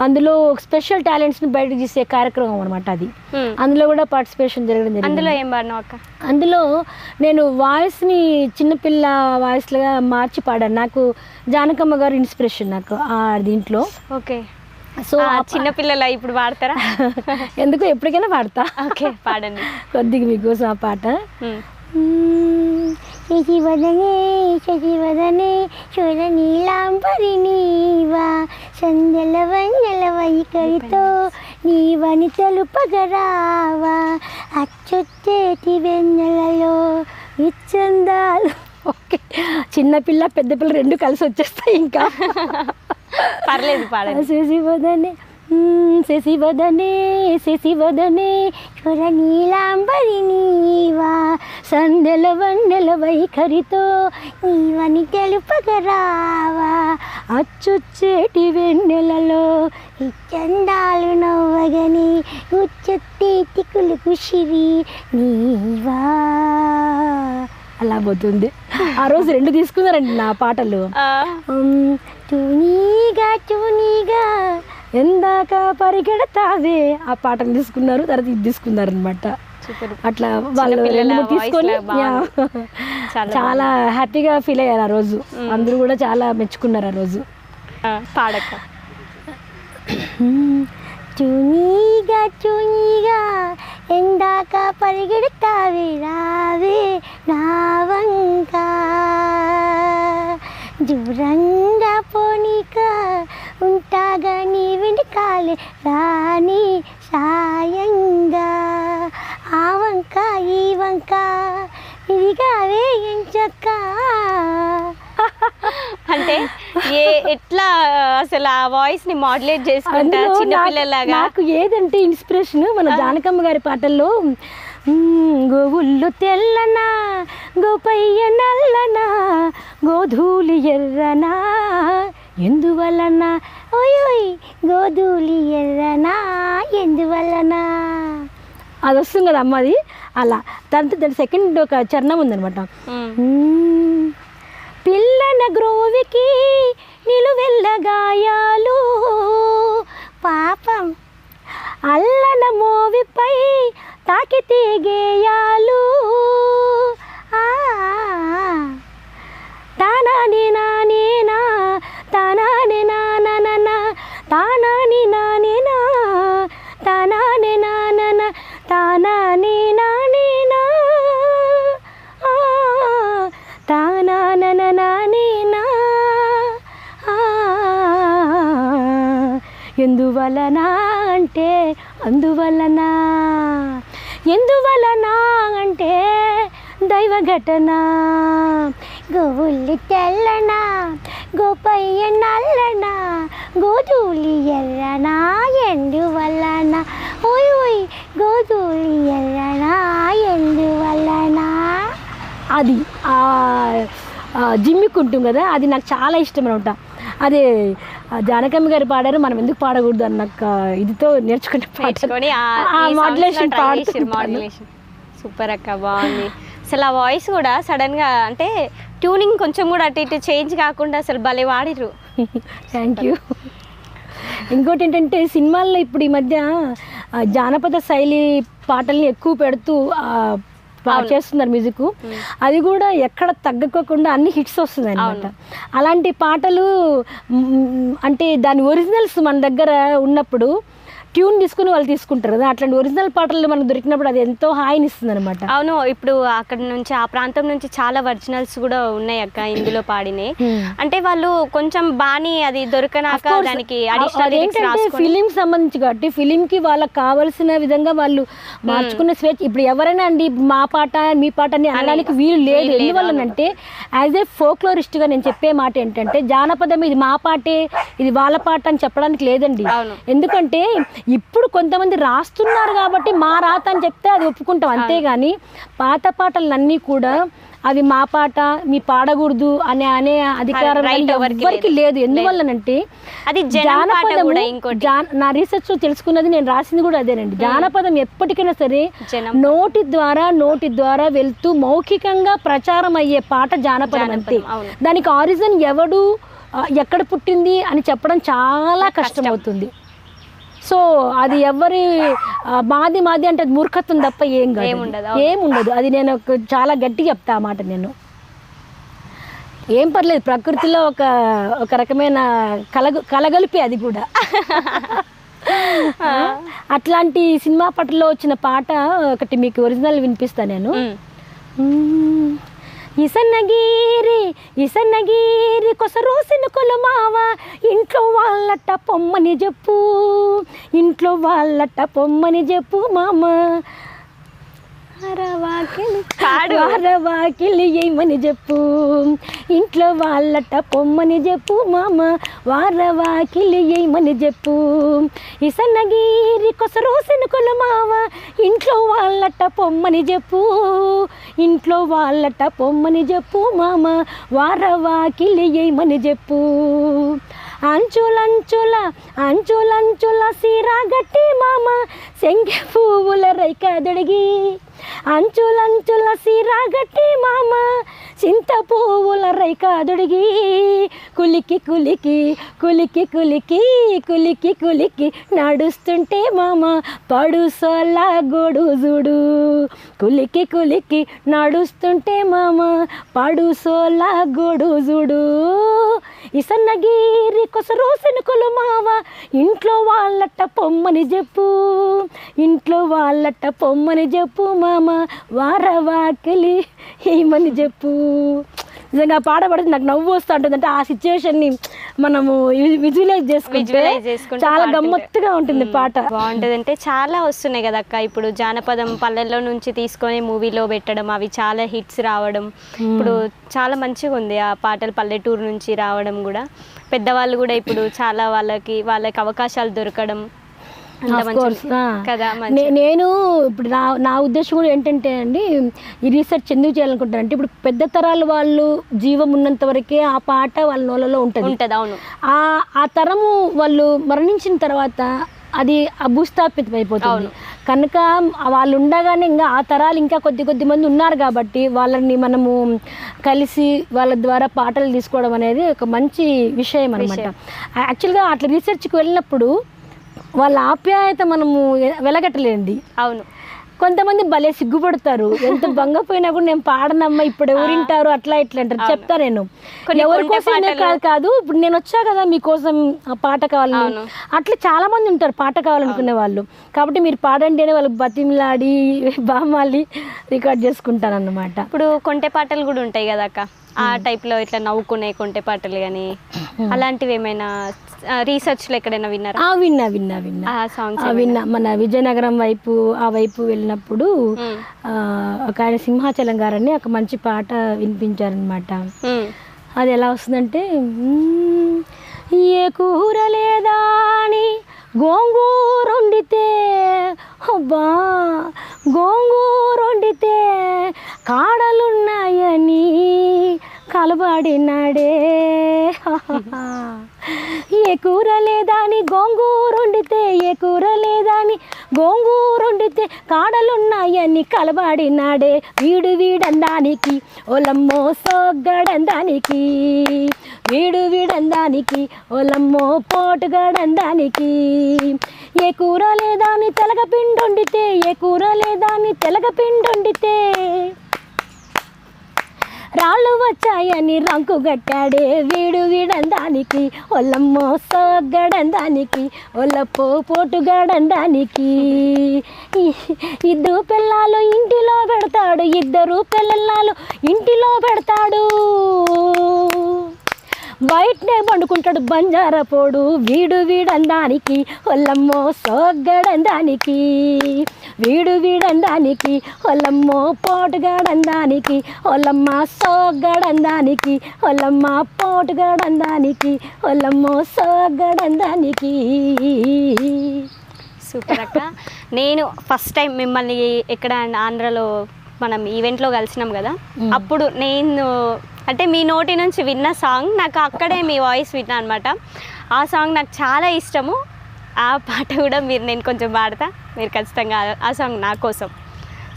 అందులో స్పెషల్ టాలెంట్స్ని బయటకు తీసే కార్యక్రమం అనమాట అది. అందులో కూడా పార్టిసిపేషన్ జరగడం జరిగింది. అందులో ఏం పాడినావు అక్క? అందులో నేను వాయిస్ని చిన్నపిల్ల వాయిస్లుగా మార్చి పాడాను. నాకు జానకమ్మ గారు ఇన్స్పిరేషన్ నాకు దీంట్లో. ఓకే. సో చిన్నపిల్లల ఇప్పుడు పాడతారా? ఎందుకు ఎప్పటికైనా పాడతా. ఓకే, పాడండి కొద్దిగా మీకోసం ఆ పాట. శశివదనే శశివదనే శుర నీలాంబరి నీవా సందెల వన్నెల వైఖరితో నీవని తెలుపగరావా అచ్చొచ్చేటి వెన్నెలలో విచ్చందాలు. ఓకే, చిన్నపిల్ల పెద్ద పిల్ల 2 కలిసి వచ్చేస్తాయి. ఇంకా పర్లేదు, పాడండి. శశివదనే శశివదనే శశివదనే శుర నీలాంబరి నీవా సందెల వన్నెల వైఖరితో నీవని తెలుపగరావా అచ్చుచ్చేటి వెన్నెలలో ఇచ్చందాలు నవ్వగని ఉచ్చెత్తేటి కులుకు శిరి నీవా. అలా పోతుంది. ఆ రోజు 2 తీసుకున్నారండి నా పాటలు. తూనీగా తూనీగా ఎందాక పరిగెడతావే ఆ పాటను తీసుకున్నారు. తర్వాత ఇది తీసుకున్నారు అనమాట. అట్లా వాళ్ళు 2 తీసుకొని చాలా హ్యాపీగా ఫీల్ అయ్యారు ఆ రోజు. అందరూ కూడా చాలా మెచ్చుకున్నారు ఆ రోజు. పాడక. చూనీగా చూనీగా ఎందాక పరిగెడతావే రావే నా వంక దూరంగా పోనీక ఉంటాగా నీ వెనకాలే రాని సాయంగా ఆ వంక ఈ వంక ఇదిగావే ఎంచక్క. అంటే ఎట్లా అసలు ఆ వాయిస్ ని మాడ్యులేట్ చేసుకుంటా చిన్నపిల్లలాగా? నాకు ఏదంటే ఇన్స్పిరేషన్ మన జానకమ్మ గారి పాటల్లో గోవుళ్ళు తెల్లనా గోపయ్య నల్లనా గోధూలి ఎర్రనా ఎందువలన ఓయ్ గోధూలి ఎర్రనా ఎందువలన అది వస్తుంది కదా అమ్మ. అది అలా దాని సెకండ్ ఒక చరణం ఉందనమాట. పిల్లన గ్రోవికి నిలువెల్ల గాయాలు పాపం అల్లన మోవిపై తాకితే గేయాలు తానాని నానేనా తానాని నానన తానాని నానేనా తానాని నానన తానాని నానేనా తానానన నానేనా ఎందువలన అంటే అందువలన ఎందువలన అంటే దైవ ఘటన గోవుల్లి తెల్లనా గోపయ్య నల్లనా గోధూలి ఎర్రనా ఎందువలన ఓయ్ ఓయ్ గోధూలి ఎర్రనా ఎందువలన. అది జిమ్మికుంటుంది కదా, అది నాకు చాలా ఇష్టం అనమాట. అదే జానకమ్మ గారు పాడారు, మనం ఎందుకు పాడకూడదు అన్న ఇదితో నేర్చుకునే మాడ్యులేషన్ సూపర్ అక్క, బాగుంది అసలు. ఆ వాయిస్ కూడా సడన్గా అంటే ట్యూనింగ్ కొంచెం కూడా అటు ఇటు చేంజ్ కాకుండా అసలు భలే వాడిరు. Thank you. ఇంకోటి ఏంటంటే సినిమాల్లో ఇప్పుడు ఈ మధ్య జానపద శైలి పాటల్ని ఎక్కువ పెడుతూ చేస్తున్నారు మ్యూజిక్. అది కూడా ఎక్కడ తగ్గకోకుండా అన్ని హిట్స్ వస్తుంది అనమాట. అలాంటి పాటలు అంటే దాని ఒరిజినల్స్ మన దగ్గర ఉన్నప్పుడు ట్యూన్ తీసుకుని వాళ్ళు తీసుకుంటారు కదా, అట్లాంటి ఒరిజినల్ పాటలు మనకు దొరికినప్పుడు అది ఎంతో హాయిని ఇస్తుంది అనమాట. అవును, ఇప్పుడు అక్కడ నుంచి ఆ ప్రాంతం నుంచి చాలా ఒరిజినల్స్ కూడా ఉన్నాయి అక్క ఇందులో పాడినాయి. అంటే వాళ్ళు కొంచెం బాని అది దొరకనాక దానికి ఫిలిం సంబంధించి కాబట్టి ఫిలిం కి వాళ్ళకి కావాల్సిన విధంగా వాళ్ళు మార్చుకున్న స్వేచ్ఛ. ఇప్పుడు ఎవరైనా అండి మా పాట మీ పాట అని అనడానికి వీలు లేదు. ఎందువల్లనంటే యాజ్ ఏ ఫోక్లోరిస్ట్ గా నేను చెప్పే మాట ఏంటంటే జానపదం ఇది మా పాటే ఇది వాళ్ళ పాట అని చెప్పడానికి లేదండి. ఎందుకంటే ఇప్పుడు కొంతమంది రాస్తున్నారు కాబట్టి మా రాత అని చెప్తే అది ఒప్పుకుంటాం, అంతేగాని పాత పాటలన్నీ కూడా అవి మా పాట మీ పాడకూడదు అనే అధికారం ఎవరికి లేదు. ఎందువల్లనంటే అది నా రీసెర్చ్ తెలుసుకున్నది, నేను రాసింది కూడా అదేనండి. జానపదం ఎప్పటికైనా సరే నోటి ద్వారా వెళ్తూ మౌఖికంగా ప్రచారం అయ్యే పాట జానపదం అంతే. దానికి ఆరిజిన్ ఎవడు ఎక్కడ పుట్టింది అని చెప్పడం చాలా కష్టం అవుతుంది. సో అది ఎవరి మాది అంటే అది మూర్ఖత్వం తప్ప ఏముండదు. అది నేను చాలా గట్టిగా చెప్తా ఆ మాట. నేను ఏం పర్లేదు, ప్రకృతిలో ఒక రకమైన కలగలిపి అది కూడా. అట్లాంటి సినిమా పాటలో వచ్చిన పాట ఒకటి మీకు ఒరిజినల్ వినిపిస్తా నేను. ఇసన్నగిరి కొసరోసిన కొలమావ ఇంట్లో వాళ్ళట పొమ్మని చెప్పు మామ వారవాకిలి ఏమని చెప్పు ఇంట్లో వాళ్ళట పొమ్మని చెప్పు మామ వారవాకిలి ఏమని చెప్పు ఇసన్నగిరి కొసరోసిన కొలమావ ఇంట్లో వాళ్ళట పొమ్మని చెప్పు మామ వారవాకిలి ఏమని చెప్పు అంచులంచుల సీరా గట్టి మామ శంఖె పువ్వుల రైక దొడిగి అంచులంచుల సీరా గట్టి మామ చింత పువ్వుల రైక దొడిగి కులికి నడుస్తుంటే మామ పడుసోల గొడుజుడు కులికి నడుస్తుంటే మామ పడుసోల గొడుజుడు ఇసన్నగిరి కొసరోసిన కొలుమావ ఇంట్లో వాళ్ళట పొమ్మని చెప్పు మామ వారవాకిలి ఏమని చెప్పు. నిజంగా పాడబడితే నాకు నవ్వు వస్తూ ఉంటుంది. అంటే ఆ సిచ్యువేషన్ని మనము విజువలైజ్ చేసుకుంటే చాలా గమ్మత్తుగా ఉంటుంది పాట. బాగుంటుంది. అంటే చాలా వస్తున్నాయి కదా అక్క, ఇప్పుడు జానపదం పల్లెల్లో నుంచి తీసుకొని మూవీలో పెట్టడం, అవి చాలా హిట్స్ రావడం, ఇప్పుడు చాలా మంచిగా ఉంది ఆ పాటలు పల్లెటూరు నుంచి రావడం కూడా. పెద్దవాళ్ళు కూడా ఇప్పుడు చాలా వాళ్ళకి అవకాశాలు దొరకడం కదా. నేను ఇప్పుడు నా ఉద్దేశం కూడా ఏంటంటే అండి, ఈ రీసెర్చ్ ఎందుకు చేయాలనుకుంటానంటే ఇప్పుడు పెద్ద తరాల వాళ్ళు జీవం ఉన్నంత వరకే ఆ పాట వాళ్ళ నోళ్ళలో ఉంటుంది. అవును, ఆ తరము వాళ్ళు మరణించిన తర్వాత అది భూస్థాపితం అయిపోతుంది కనుక వాళ్ళు ఉండగానే ఇంకా ఆ తరాలు ఇంకా కొద్ది మంది ఉన్నారు కాబట్టి వాళ్ళని మనము కలిసి వాళ్ళ ద్వారా పాటలు తీసుకోవడం అనేది ఒక మంచి విషయం అనమాట. యాక్చువల్గా అట్లా రీసెర్చ్కి వెళ్ళినప్పుడు వాళ్ళ ఆప్యాయత మనము వెలగట్టలేండి. అవును, కొంతమంది భలే సిగ్గుపడతారు, ఎంత బంగపోయినా కూడా నేను పాడనమ్మా ఇప్పుడు ఎవరింటారు అట్లా ఇట్లా అంటారు. చెప్తా నేను ఎవరి కోసమే కాదు, ఇప్పుడు నేను వచ్చా కదా మీకోసం పాట కావాలని, అట్లా చాలా మంది ఉంటారు పాట కావాలనుకునే వాళ్ళు. కాబట్టి మీరు పాడండి అని వాళ్ళకి బతిమిలాడి బామాలి రికార్డ్ చేసుకుంటాను అన్నమాట. ఇప్పుడు కొంటె పాటలు కూడా ఉంటాయి కదా అక్క, ఆ టైప్లో ఇట్లా నవ్వుకునే కొంటె పాటలు కానీ అలాంటివి ఏమైనా రీసెర్చ్లో ఎక్కడైనా విన్నారా? విన్నా. మన విజయనగరం వైపు ఆ వైపు వెళ్ళినప్పుడు ఒక ఆయన సింహాచలం గారని ఒక మంచి పాట వినిపించారనమాట. అది ఎలా వస్తుందంటే, ఏ కూర లేదా అని గోంగూరొండితే కాడలున్నాయని కలబ కలబాడినాడే ఏ కూర లేదాని గోంగూరొండితే ఏ కూర లేదాని గోంగూరొండితే కాడలున్నాయని కలబాడినాడే వీడు వీడందానికి ఓలమ్మో సోగ్గడందానికి వీడు వీడందానికి ఓలమ్మో పోటుగడందానికి ఏ కూర లేదాని తెలగపిండొండితే ఏ కూర లేదాని తెలగపిండొండితే రాళ్ళు వచ్చాయని రంకు గట్టాడే వీడు వీడందానికి ఒల్లమ్మో సోగ్గడందానికి ఒల్లప్పో పోటుగాడందానికి ఇద్దరు పిల్లలు ఇంటిలో పెడతాడు ఇద్దరు పిల్లలు ఇంటిలో పెడతాడు బయటనే పండుకుంటాడు బంజారా పోడు వీడు వీడందానికి ఒల్లమ్మో సోగ్గడందానికి వీడు వీడందానికి ఒల్లమ్మో పోటుగాడందానికి ఒల్లమ్మ సోగ్గడందానికి ఒల్లమ్మ పోటుగాడందానికి ఒల్లమ్మో సోగ్గడందానికి. సూపర్ అక్క. నేను ఫస్ట్ టైం మిమ్మల్ని ఎక్కడ ఆంధ్రలో మనం ఈవెంట్లో కలిసినాం కదా, అప్పుడు నేను అంటే మీ నోటి నుంచి విన్న సాంగ్ నాకు అక్కడే మీ వాయిస్ విన్నా అనమాట. ఆ సాంగ్ నాకు చాలా ఇష్టము. ఆ పాట కూడా నేను కొంచెం పాడతా, మీరు ఖచ్చితంగా ఆ సాంగ్ నా కోసం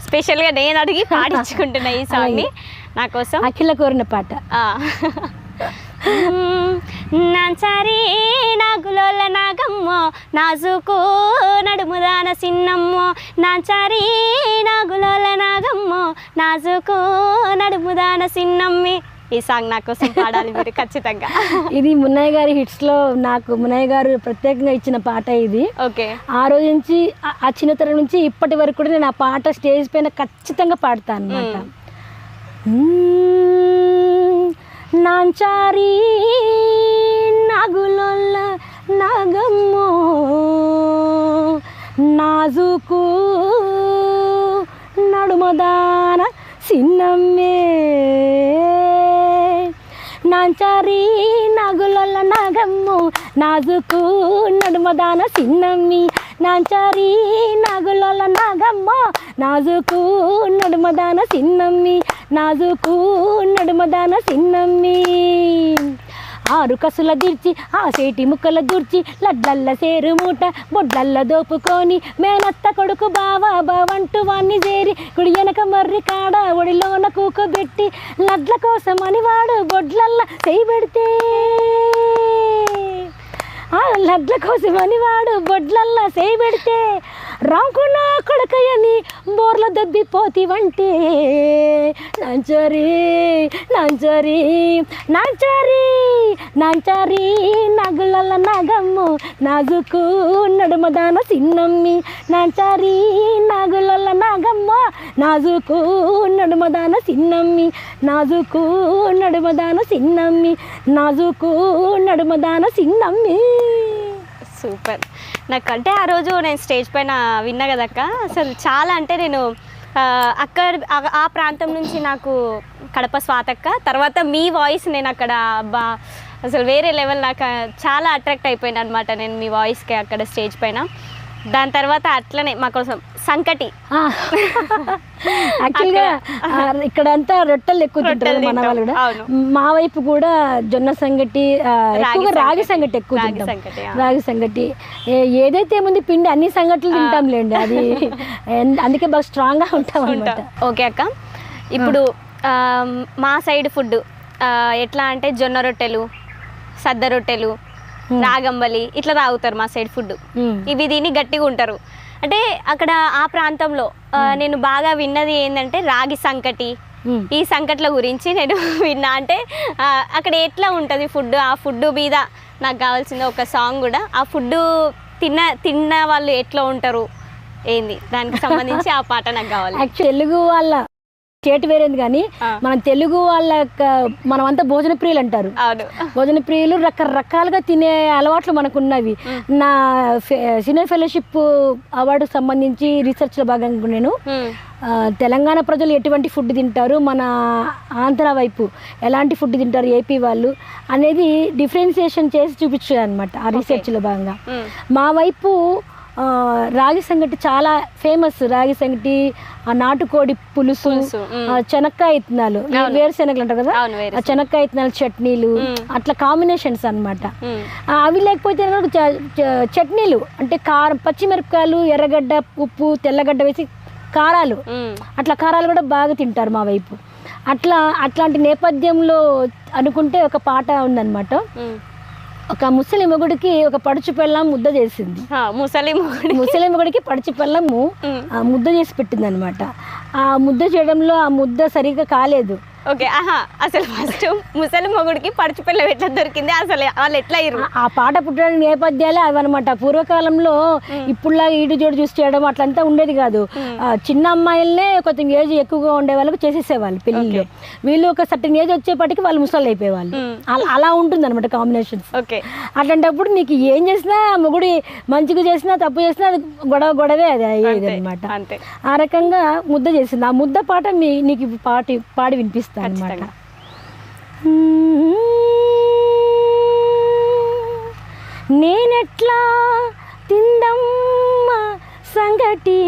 స్పెషల్గా నేను అడిగి పాడించుకుంటున్నా ఈ సాంగ్ని నా కోసం. అఖిల కోరిన పాట. నాంచారి నాగులోల నాగమ్మో నాజుకు నడుముదాన సిన్నమ్మో నాంచారి నాగులోల నాగమ్మో నాజుకు నడుముదాన సిన్నమ్మి. ఈ సాంగ్ నా కోసం పాడాలి మీరు ఖచ్చితంగా. ఇది మున్నయ్య గారి హిట్స్లో నాకు మున్నయ్య గారు ప్రత్యేకంగా ఇచ్చిన పాట ఇది. ఓకే. ఆ రోజు నుంచి ఆ చిన్నతనం నుంచి ఇప్పటి వరకు కూడా నేను ఆ పాట స్టేజ్ పైన ఖచ్చితంగా పాడతాను అనమాట. నాంచారి నాగులోల్ల నాగమ్మో నాజుకు నడుమదాన సిన్నమ్మే నాంచారి నాగులోల్ల నాగమ్మో నాజుకు నడుమదాన సిన్నమ్మి నాంచారి నాగులోల్ల నాగమ్మో నాజుకు నడుమదాన సిన్నమ్మి నాజుకు నడుమదాన సిన్నమ్మి. ఆరు కసుల దిర్చి ఆ సేటి ముక్కల దూర్చి లడ్లల్ల సేరు మూట బొడ్లల్ల దోపుకొని మేనత్త కొడుకు బావా బావంటూ వాణ్ణి చేరి కుడి వెనక మర్రి కాడ ఒడిలోన కూకోబెట్టి లడ్ల కోసమని వాడు బొడ్లల్ల చేయి పెడితే ఆ లడ్ల కోసమని వాడు బొడ్లల్లా చేయి పెడితే రాంకున్న కొడుకయ్యని బోర్ల దబ్బిపోతివంటే నాంచారి నాంచారి నాంచారి నాంచారి నాగులల్ల నాగమ్ము నాజుకు నడుమదాన సిన్నమ్మి నాంచారి నాగులల్ల నాగమ్మ నాజుకు నడుమదాన సిన్నమ్మి నాజుకు నడుమదాన సిన్నమ్మి నాజుకు నడుమదాన సిన్నమ్మి. సూపర్. నాకంటే ఆ రోజు నేను స్టేజ్ పైన విన్నా కదక్క, అసలు చాలా అంటే నేను అక్కడ ఆ ప్రాంతం నుంచి నాకు కడప స్వాతక్క తర్వాత మీ వాయిస్ నేను అక్కడ అసలు వేరే లెవెల్ నాకు చాలా అట్రాక్ట్ అయిపోయాను అనమాట నేను మీ వాయిస్కి అక్కడ స్టేజ్ పైన. దాని తర్వాత అట్లనే మా కోసం సంకటి యాక్చువల్గా ఇక్కడ అంతా రొట్టెలు ఎక్కువ తింటారు మన వాళ్ళు కూడా. మా వైపు కూడా జొన్న సంగటి ఎక్కువగా రాగి సంగటి ఎక్కువ తింటాం. రాగి సంగటి ఏదైతే ఏముంది పిండి అన్ని సంగట్లు తింటాంలేండి, అది అందుకే బాగా స్ట్రాంగ్గా ఉంటాం అనమాట. ఓకే అక్క, ఇప్పుడు మా సైడ్ ఫుడ్ ఎట్లా అంటే జొన్న రొట్టెలు సద్ద రొట్టెలు రాగంబలి ఇట్లా తాగుతారు మా సైడ్ ఫుడ్. ఇవి దీన్ని గట్టిగా ఉంటారు. అంటే అక్కడ ఆ ప్రాంతంలో నేను బాగా విన్నది ఏంటంటే రాగి సంకటి, ఈ సంకట్ల గురించి నేను విన్నా. అంటే అక్కడ ఎట్లా ఉంటుంది ఫుడ్, ఆ ఫుడ్ మీద నాకు కావాల్సిన ఒక సాంగ్ కూడా, ఆ ఫుడ్ తిన్న వాళ్ళు ఎట్లా ఉంటారు ఏంది దానికి సంబంధించి ఆ పాట నాకు కావాలి. యాక్చువల్లీ తెలుగు వాళ్ళ స్టేట్ వేరేది కానీ మన తెలుగు వాళ్ళ మనమంతా భోజన ప్రియులు అంటారు. భోజన ప్రియులు రకరకాలుగా తినే అలవాట్లు మనకు ఉన్నవి. నా సీనియర్ ఫెలోషిప్ అవార్డుకు సంబంధించి రీసెర్చ్లో భాగంగా నేను తెలంగాణ ప్రజలు ఎటువంటి ఫుడ్ తింటారు, మన ఆంధ్ర వైపు ఎలాంటి ఫుడ్ తింటారు ఏపీ వాళ్ళు అనేది డిఫరెన్సియేషన్ చేసి చూపించాను అనమాట ఆ రీసెర్చ్లో భాగంగా. మా వైపు రాగి సంగటి చాలా ఫేమస్. రాగి సంగటి, నాటుకోడి పులుసు, చెనక్కాయ ఇత్తనాలు, వేరుశెనగలు అంటారు కదా, ఆ చెనక్కాయ ఇత్తనాలు చట్నీలు, అట్లా కాంబినేషన్స్ అన్నమాట. అవి లేకపోతే చట్నీలు అంటే కారం, పచ్చిమిరపకాయలు, ఎర్రగడ్డ, ఉప్పు, తెల్లగడ్డ వేసి కారాలు, అట్లా కారాలు కూడా బాగా తింటారు మా వైపు. అట్లాంటి నేపథ్యంలో అనుకుంటే ఒక పాట ఉందన్నమాట. ఒక ముసలి మొగుడికి ఒక పడుచు పెళ్ళం ముద్ద చేసింది. ముసలి మొగుడికి పడుచు పెళ్ళము ముద్ద చేసి పెట్టింది అనమాట. ఆ ముద్ద చేయడంలో ఆ ముద్ద సరిగ్గా కాలేదు. ఓకే, అసలు ఫస్ట్ ముసలి మొగుడికి పడుచు పిల్ల ఎట్లా దొరికింది, అసలు వాళ్ళు ఎట్లా అయ్యారు? ఆ పాట పుట్టడానికి నేపథ్యాలే అవన్నమాట. పూర్వకాలంలో ఇప్పుడులాగా ఈడు జోడు చూసి చేయడం అట్లంతా ఉండేది కాదు. చిన్న అమ్మాయిలనే కొంచెం ఏజ్ ఎక్కువగా ఉండే వాళ్ళకి చేసేసేవాళ్ళు పెళ్ళిళ్ళు. వీళ్ళు ఒక సర్టన్ ఏజ్ వచ్చేపటికి వాళ్ళు ముసలి అయిపోయేవాళ్ళు. అలా ఉంటుంది అనమాట కాంబినేషన్స్. అట్లాంటప్పుడు నీకు ఏం చేసినా, మొగుడు మంచిగా చేసినా తప్పు చేసినా అది గొడవే అది అయ్యేది అనమాట. ఆ రకంగా ముద్ద చేసింది. ఆ ముద్ద పాట నీకు పాడి వినిపిస్తుంది అన్నమాట. నేనెట్లా తిందమ్మ సంగటి,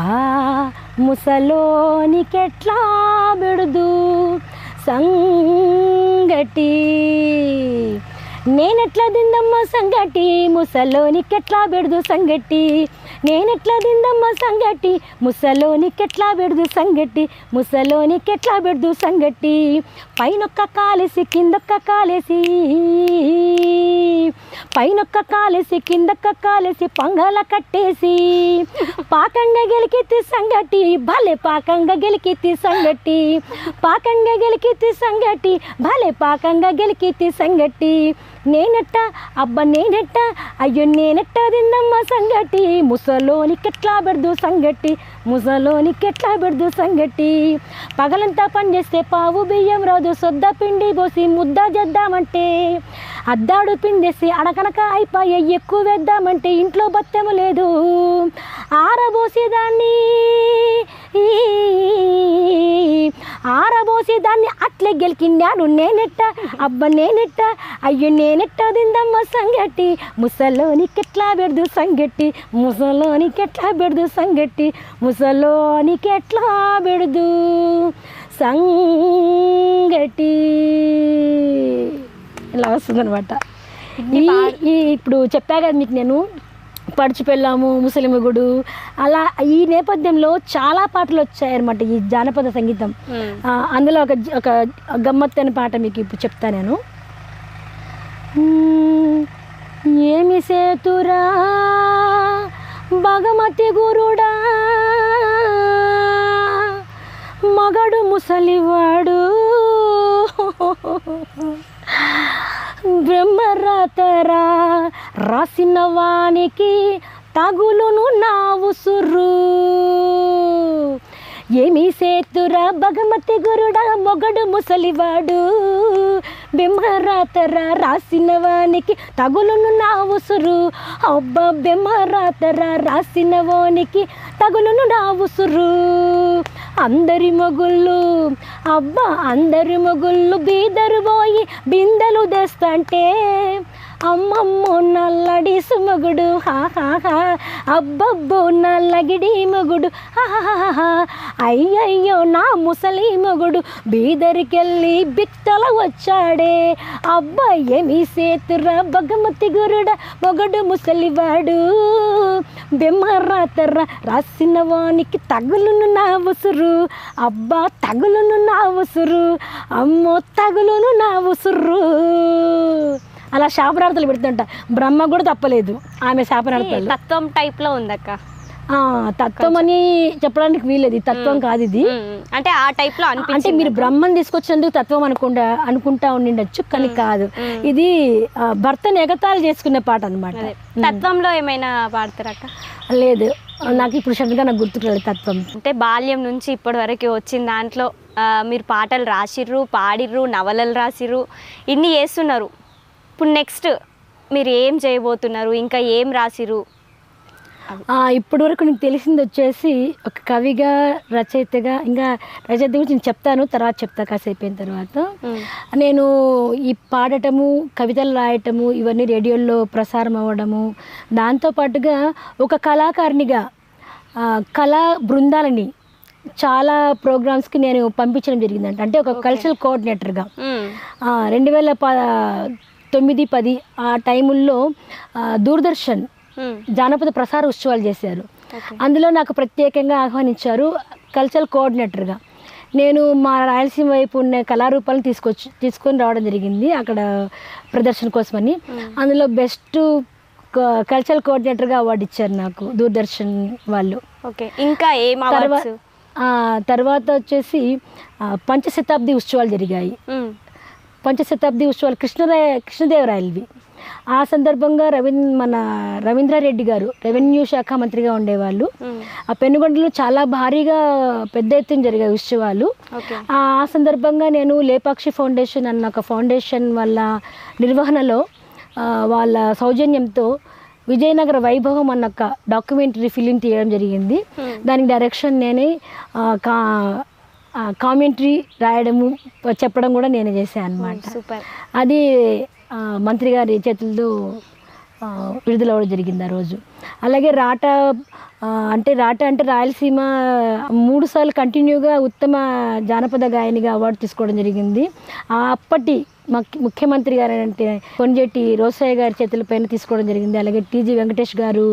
ఆ ముసలోనికెట్లా బిడుదు సంగటి. నేనెట్లా తిందమ్మ సంగటి, ముసలోనికెట్లా బిడుదు సంగటి. నేనెట్లా తిందమ్మ సంగటి, ముసలోనికెట్లా బిడుదు సంగటి. ముసలోనికెట్లా బిడుదు సంగటి. పైనొక్క కాలేసి కిందొక్క కాలేసి, పైనొక్క కాలేసి కిందొక్క కాలేసి పంగల కట్టేసి, పాకంగా గెలికితి సంగటి, భలే పాకంగా గెలికితి సంగటి. పాకంగా గెలికితి సంగటి, భలే పాకంగా గెలికితి సంగటి. నేనెట్ట అబ్బా నేనెట్ట, అయ్యో నేనెట్ట తిందమ్మ సంగటి, ముసలోనికెట్లా పెడదు సంగటి. ముసలోనికెట్లా పెడదు సంగటి. పగలంతా పనిచేస్తే పావు బియ్యం రాదు, సొద్ద పిండి పోసి ముద్ద చేద్దామంటే, అద్దాడు పిండేసి అడకనక అయిపోయే ఎక్కువ వేద్దామంటే ఇంట్లో బత్తెము లేదు. ఆరబోసేదాన్ని అట్లే గెలికిన్నాను నేనెట్ట అబ్బా నేనెట్ట, అయ్యో నేనెట్ట తిందమ్మ సంగటి. ముసలోనికెట్లా పెడదు సంగటి. ముసలోనికెట్లా పెడదు సంగటి. ముసలోనికెట్లా పెడదు సంగటి. ఇలా వస్తుందన్నమాట. ఇప్పుడు చెప్పా కదా మీకు నేను, పడుచు పెళ్ళాము, ముసలి మొగుడు, అలా ఈ నేపథ్యంలో చాలా పాటలు వచ్చాయన్నమాట ఈ జానపద సంగీతం. అందులో ఒక గమ్మత్తైన పాట మీకు ఇప్పుడు చెప్తా నేను. ఏమి సేతురా భగమతి గురుడా, మగడు ముసలివాడు, బ్రహ్మరాతరా రాసిన వానికి తగులును నా ఉసురు. ఏమి సేతురా భగమతి గురుడా, మొగడు ముసలివాడు, బెమ్మరాతరా రాసిన వానికి తగులును నా ఉసురు. అబ్బా బెమ్మరాతరా రాసిన వానికి తగులును నా ఉసురు. అందరి మొగుళ్ళు అబ్బా అందరి మొగుళ్ళు బీదరు పోయి బిందెలు తెస్తంటే, అమ్మమ్మో నల్లడి సుమగుడు హాహాహా, అబ్బబ్బో నల్లగిడి మొగుడు హాహాహా. అయ్యయ్యో నా ముసలి మొగుడు బీదరికెళ్ళి బిత్తల వచ్చాడే. అబ్బా ఏమి సేతురా భగమతి గురుడా, మొగడు ముసలివాడు, బెమ్మరాతరా రాసిన వానికి తగులును నా ఉసురు. అబ్బా తగులును నా ఉసురు, అమ్మో తగులును నా ఉసురు. అలా శాపనార్థాలు పెడుతుంట. బ్రహ్మ కూడా తప్పలేదు ఆమె శాపనార్థాలు. తత్వం టైప్లో ఉందక్క. తత్వం అని చెప్పడానికి వీలేదు, తత్వం కాదు ఇది. అంటే ఆ టైప్ లో అంటే మీరు బ్రహ్మను తీసుకొచ్చినందుకు తత్వం అనుకుంటా ఉండిండొచ్చు, కానీ కాదు. ఇది భర్తను ఎగతాళి చేసుకునే పాట అనమాట. తత్వంలో ఏమైనా పాడతారక్క? లేదు, నాకు ఇప్పుడు సడన్గా నాకు గుర్తుకురాలేదు తత్వం. అంటే బాల్యం నుంచి ఇప్పటి వరకు వచ్చిన దాంట్లో మీరు పాటలు రాసిర్రు, పాడిర్రు, నవలలు రాసిర్రు, ఇన్ని చేస్తున్నారు. ఇప్పుడు నెక్స్ట్ మీరు ఏం చేయబోతున్నారు, ఇంకా ఏం రాసిర్రు? ఇప్పటి వరకు నీకు తెలిసింది వచ్చేసి ఒక కవిగా, రచయితగా, ఇంకా రచయిత గురించి నేను చెప్తాను, తర్వాత చెప్తా కాసేపు అయిన తర్వాత. నేను ఈ పాడటము, కవితలు రాయటము ఇవన్నీ రేడియోలో ప్రసారం అవ్వడము, దాంతోపాటుగా ఒక కళాకారిణిగా కళా బృందాలని చాలా ప్రోగ్రామ్స్కి నేను పంపించడం జరిగిందంట. అంటే ఒక కల్చరల్ కోఆర్డినేటర్గా 2009-10 ఆ టైముల్లో దూరదర్శన్ జానపద ప్రసార ఉత్సవాలు చేశారు. అందులో నాకు ప్రత్యేకంగా ఆహ్వానించారు కల్చరల్ కోఆర్డినేటర్గా. నేను మా రాయలసీమ వైపు ఉన్న కళారూపాలను తీసుకొని రావడం జరిగింది అక్కడ ప్రదర్శన కోసమని. అందులో బెస్ట్ కల్చరల్ కోఆర్డినేటర్గా అవార్డు ఇచ్చారు నాకు దూరదర్శన్ వాళ్ళు. ఇంకా తర్వాత వచ్చేసి పంచశతాబ్ది ఉత్సవాలు జరిగాయి. పంచశతాబ్ది ఉత్సవాలు కృష్ణదేవరాయలవి. ఆ సందర్భంగా మన రవీంద్రారెడ్డి గారు రెవెన్యూ శాఖ మంత్రిగా ఉండేవాళ్ళు. ఆ పెనుగొండలో చాలా భారీగా పెద్ద ఎత్తున జరిగాయి ఉత్సవాలు. ఆ సందర్భంగా నేను లేపాక్షి ఫౌండేషన్ అన్న ఒక ఫౌండేషన్ వాళ్ళ నిర్వహణలో వాళ్ళ సౌజన్యంతో విజయనగర వైభవం అన్న ఒక డాక్యుమెంటరీ ఫిలిం తీయడం జరిగింది. దానికి డైరెక్షన్ నేనే, కామెంటరీ రాయడము చెప్పడం కూడా నేనే చేశాను అన్నమాట. అది మంత్రి గారి చేతులతో విడుదలవ్వడం జరిగింది ఆ రోజు. అలాగే రాట అంటే రాయలసీమ 3 సార్లు కంటిన్యూగా ఉత్తమ జానపద గాయనిగా అవార్డు తీసుకోవడం జరిగింది. అప్పటి ముఖ్యమంత్రి గారు అంటే కొంజెట్టి రోసయ్య గారి చేతులపైన తీసుకోవడం జరిగింది. అలాగే టీజీ వెంకటేష్ గారు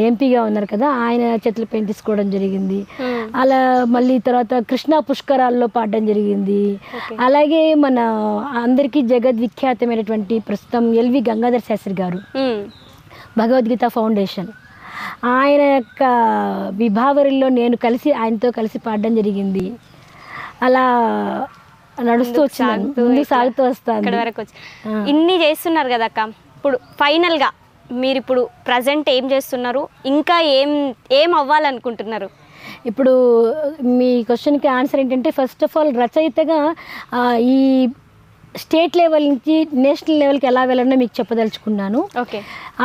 ఎంపీగా ఉన్నారు కదా, ఆయన చేతులపైన తీసుకోవడం జరిగింది. అలా మళ్ళీ తర్వాత కృష్ణా పుష్కరాల్లో పాడడం జరిగింది. అలాగే మన అందరికీ జగద్విఖ్యాతమైనటువంటి ప్రస్తుతం ఎల్వి గంగాధర్ శాస్త్రి గారు భగవద్గీత ఫౌండేషన్, ఆయన యొక్క విభావరిలో నేను ఆయనతో కలిసి పాడడం జరిగింది. అలా నడుస్తూ వచ్చాను, ముందుకు సాగుతూ వస్తాను. ఇన్ని చేస్తున్నారు కదా అక్క, ఇప్పుడు ఫైనల్గా మీరు ఇప్పుడు ప్రజెంట్ ఏం చేస్తున్నారు, ఇంకా ఏం అవ్వాలనుకుంటున్నారు? ఇప్పుడు మీ క్వశ్చన్కి ఆన్సర్ ఏంటంటే, ఫస్ట్ ఆఫ్ ఆల్ రచయితగా ఈ స్టేట్ లెవెల్ నుంచి నేషనల్ లెవెల్కి ఎలా వెళ్ళాలో మీకు చెప్పదలుచుకున్నాను.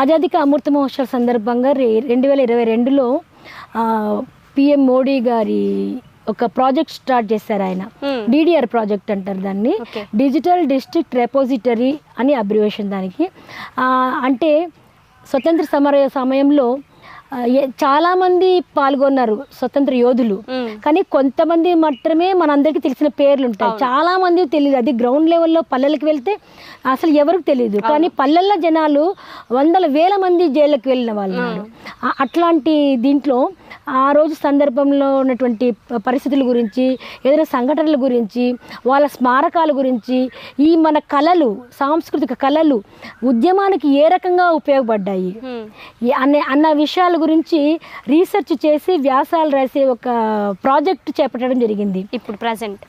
ఆజాదీ కా అమృత మహోత్సవ సందర్భంగా 2022లో పిఎం మోడీ గారి ఒక ప్రాజెక్ట్ స్టార్ట్ చేశారు. ఆయన డిడిఆర్ ప్రాజెక్ట్ అంటారు దాన్ని, డిజిటల్ డిస్ట్రిక్ట్ రెపోజిటరీ అని అబ్రివేషన్ దానికి. అంటే స్వతంత్ర సమయంలో చాలామంది పాల్గొన్నారు స్వతంత్ర యోధులు, కానీ కొంతమంది మాత్రమే మనందరికీ తెలిసిన పేర్లు ఉంటాయి, చాలా మంది తెలియదు. అది గ్రౌండ్ లెవెల్లో పల్లెలకు వెళ్తే అసలు ఎవరికి తెలియదు, కానీ పల్లెల్లో జనాలు 100,000 మంది జైళ్ళకి వెళ్ళిన వాళ్ళు. అట్లాంటి దీంట్లో ఆ రోజు సందర్భంలో ఉన్నటువంటి పరిస్థితుల గురించి, ఏదైనా సంఘటనల గురించి, వాళ్ళ స్మారకాల గురించి, ఈ మన కళలు, సాంస్కృతిక కళలు ఉద్యమానికి ఏ రకంగా ఉపయోగపడ్డాయి అన్న విషయాల గురించి రీసెర్చ్ చేసి వ్యాసాలు రాసే ఒక ప్రాజెక్ట్ చేపట్టడం జరిగింది. ఇప్పుడు ప్రజెంట్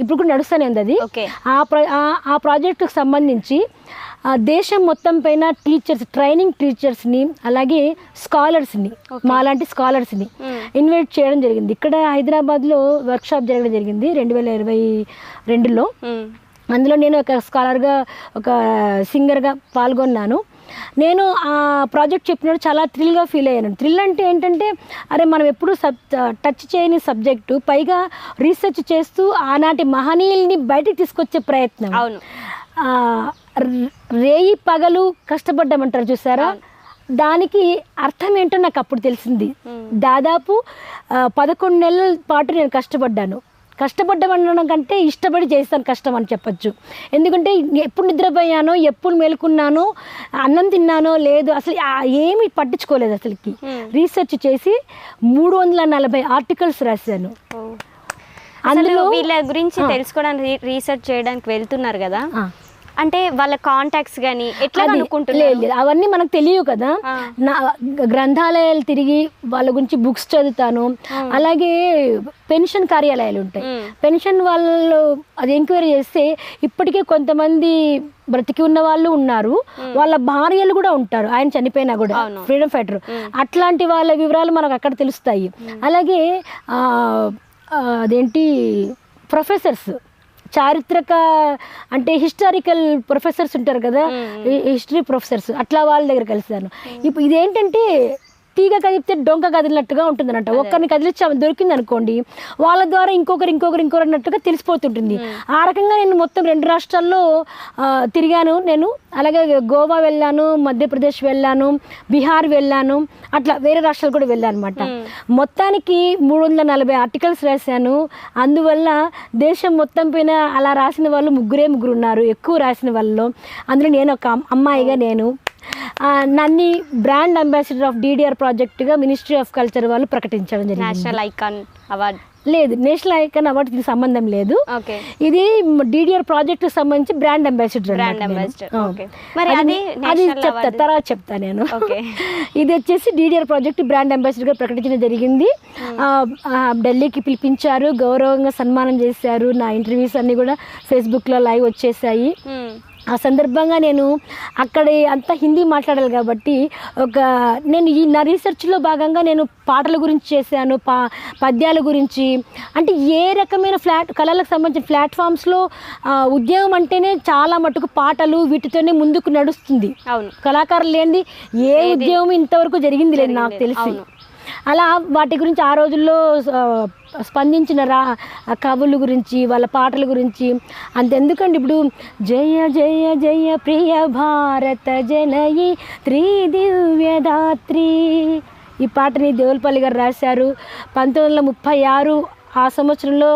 ఇప్పుడు కూడా నడుస్తూనే ఉంది అది. ఆ ప్రాజెక్టుకు సంబంధించి దేశం మొత్తం పైన ట్రైనింగ్ టీచర్స్ని అలాగే స్కాలర్స్ని, మాలాంటి స్కాలర్స్ని ఇన్వైట్ చేయడం జరిగింది. ఇక్కడ హైదరాబాద్లో వర్క్షాప్ జరగడం జరిగింది 2022లో. అందులో నేను ఒక స్కాలర్గా, ఒక సింగర్గా పాల్గొన్నాను. నేను ఆ ప్రాజెక్ట్ చెప్పినప్పుడు చాలా థ్రిల్గా ఫీల్ అయ్యాను. థ్రిల్ అంటే ఏంటంటే, అరే మనం ఎప్పుడు టచ్ చేయని సబ్జెక్టు, పైగా రీసెర్చ్ చేస్తూ ఆనాటి మహనీయుల్ని బయటికి తీసుకొచ్చే ప్రయత్నం. రేయి పగలు కష్టపడ్డామంటారు చూసారా, దానికి అర్థం ఏంటో నాకు అప్పుడు తెలిసింది. దాదాపు 11 నెలల పాటు నేను కష్టపడ్డామనడం కంటే ఇష్టపడి చేస్తాను కష్టం అని చెప్పచ్చు. ఎందుకంటే ఎప్పుడు నిద్రపోయానో, ఎప్పుడు మేలుకున్నానో, అన్నం తిన్నానో లేదు, అసలు ఏమీ పట్టించుకోలేదు. అసలుకి రీసెర్చ్ చేసి 340 ఆర్టికల్స్ రాశాను. అందులో వీళ్ళ గురించి తెలుసుకోవడానికి రీసెర్చ్ చేయడానికి వెళ్తున్నారు కదా, అంటే వాళ్ళ కాంటాక్ట్స్ కానీ ఎట్లా అనుకుంటున్నారు? అవన్నీ మనకు తెలియవు కదా. నా గ్రంథాలయాలు తిరిగి వాళ్ళ గురించి బుక్స్ చదువుతాను. అలాగే పెన్షన్ కార్యాలయాలు ఉంటాయి, పెన్షన్ వాళ్ళు అది ఎంక్వైరీ చేస్తే ఇప్పటికే కొంతమంది బ్రతికి ఉన్న వాళ్ళు ఉన్నారు, వాళ్ళ భార్యలు కూడా ఉంటారు, ఆయన చనిపోయినా కూడా, ఫ్రీడమ్ ఫైటర్. అట్లాంటి వాళ్ళ వివరాలు మనకు అక్కడ తెలుస్తాయి. అలాగే అదేంటి ప్రొఫెసర్స్, చారిత్రక అంటే హిస్టారికల్ ప్రొఫెసర్స్ ఉంటారు కదా, హిస్టరీ ప్రొఫెసర్స్, అట్లా వాళ్ళ దగ్గర కలిసాను. ఇప్పుడు ఇదేంటంటే తీగ కదిపితే డొంక కదిలినట్టుగా ఉంటుంది అన్నట్టు. ఒక్కరిని కదిలించి దొరికింది అనుకోండి, వాళ్ళ ద్వారా ఇంకొకరు అన్నట్టుగా తెలిసిపోతుంటుంది. ఆ రకంగా నేను మొత్తం 2 రాష్ట్రాల్లో తిరిగాను నేను. అలాగే గోవా వెళ్ళాను, మధ్యప్రదేశ్ వెళ్ళాను, బీహార్ వెళ్ళాను, అట్లా వేరే రాష్ట్రాలు కూడా వెళ్ళాను అనమాట. మొత్తానికి 340 ఆర్టికల్స్ రాశాను. అందువల్ల దేశం మొత్తం పైన అలా రాసిన వాళ్ళు ముగ్గురు ఉన్నారు ఎక్కువ రాసిన వాళ్ళలో. అందులో నేను ఒక అమ్మాయిగా నేను నన్ను బ్రాండ్ అంబాసిడర్ ఆఫ్ DDR ప్రాజెక్టుగా మినిస్ట్రీ ఆఫ్ కల్చర్ వాళ్ళు ప్రకటించడం జరిగింది. నేషనల్ ఐకాన్ అవార్డ్ లేదు, నేషనల్ ఐకాన్ అవార్డు దీనికి సంబంధం లేదు. ఇది DDR ప్రాజెక్ట్ సంబంధించి బ్రాండ్ అంబాసిడర్. అది చెప్తా, తర్వాత చెప్తా నేను. ఇది వచ్చేసి DDR ప్రాజెక్ట్ బ్రాండ్ అంబాసిడర్ గా ప్రకటించడం జరిగింది. ఢిల్లీకి పిలిపించారు, గౌరవంగా సన్మానం చేశారు. నా ఇంటర్వ్యూస్ అన్ని కూడా ఫేస్బుక్ లో లైవ్ వచ్చేసాయి. ఆ సందర్భంగా నేను అక్కడ అంతా హిందీ మాట్లాడాలి కాబట్టి నేను నా రీసెర్చ్లో భాగంగా నేను పాటల గురించి చేశాను, పద్యాల గురించి. అంటే ఏ రకమైన కళలకు సంబంధించిన ప్లాట్ఫామ్స్లో ఉద్యోగం అంటేనే చాలా మటుకు పాటలు వీటితోనే ముందుకు నడుస్తుంది. కళాకారులు లేనిది ఏ ఉద్యోగం ఇంతవరకు జరిగింది లేదు నాకు తెలిసి. అలా వాటి గురించి ఆ రోజుల్లో స్పందించిన కవుల గురించి, వాళ్ళ పాటల గురించి అంతెందుకండి. ఇప్పుడు జయ జయ జయ ప్రియ భారత జనయి త్రిదివ్యదాత్రి ఈ పాటని దేవులపల్లి గారు రాశారు. 1936 ఆ సంవత్సరంలో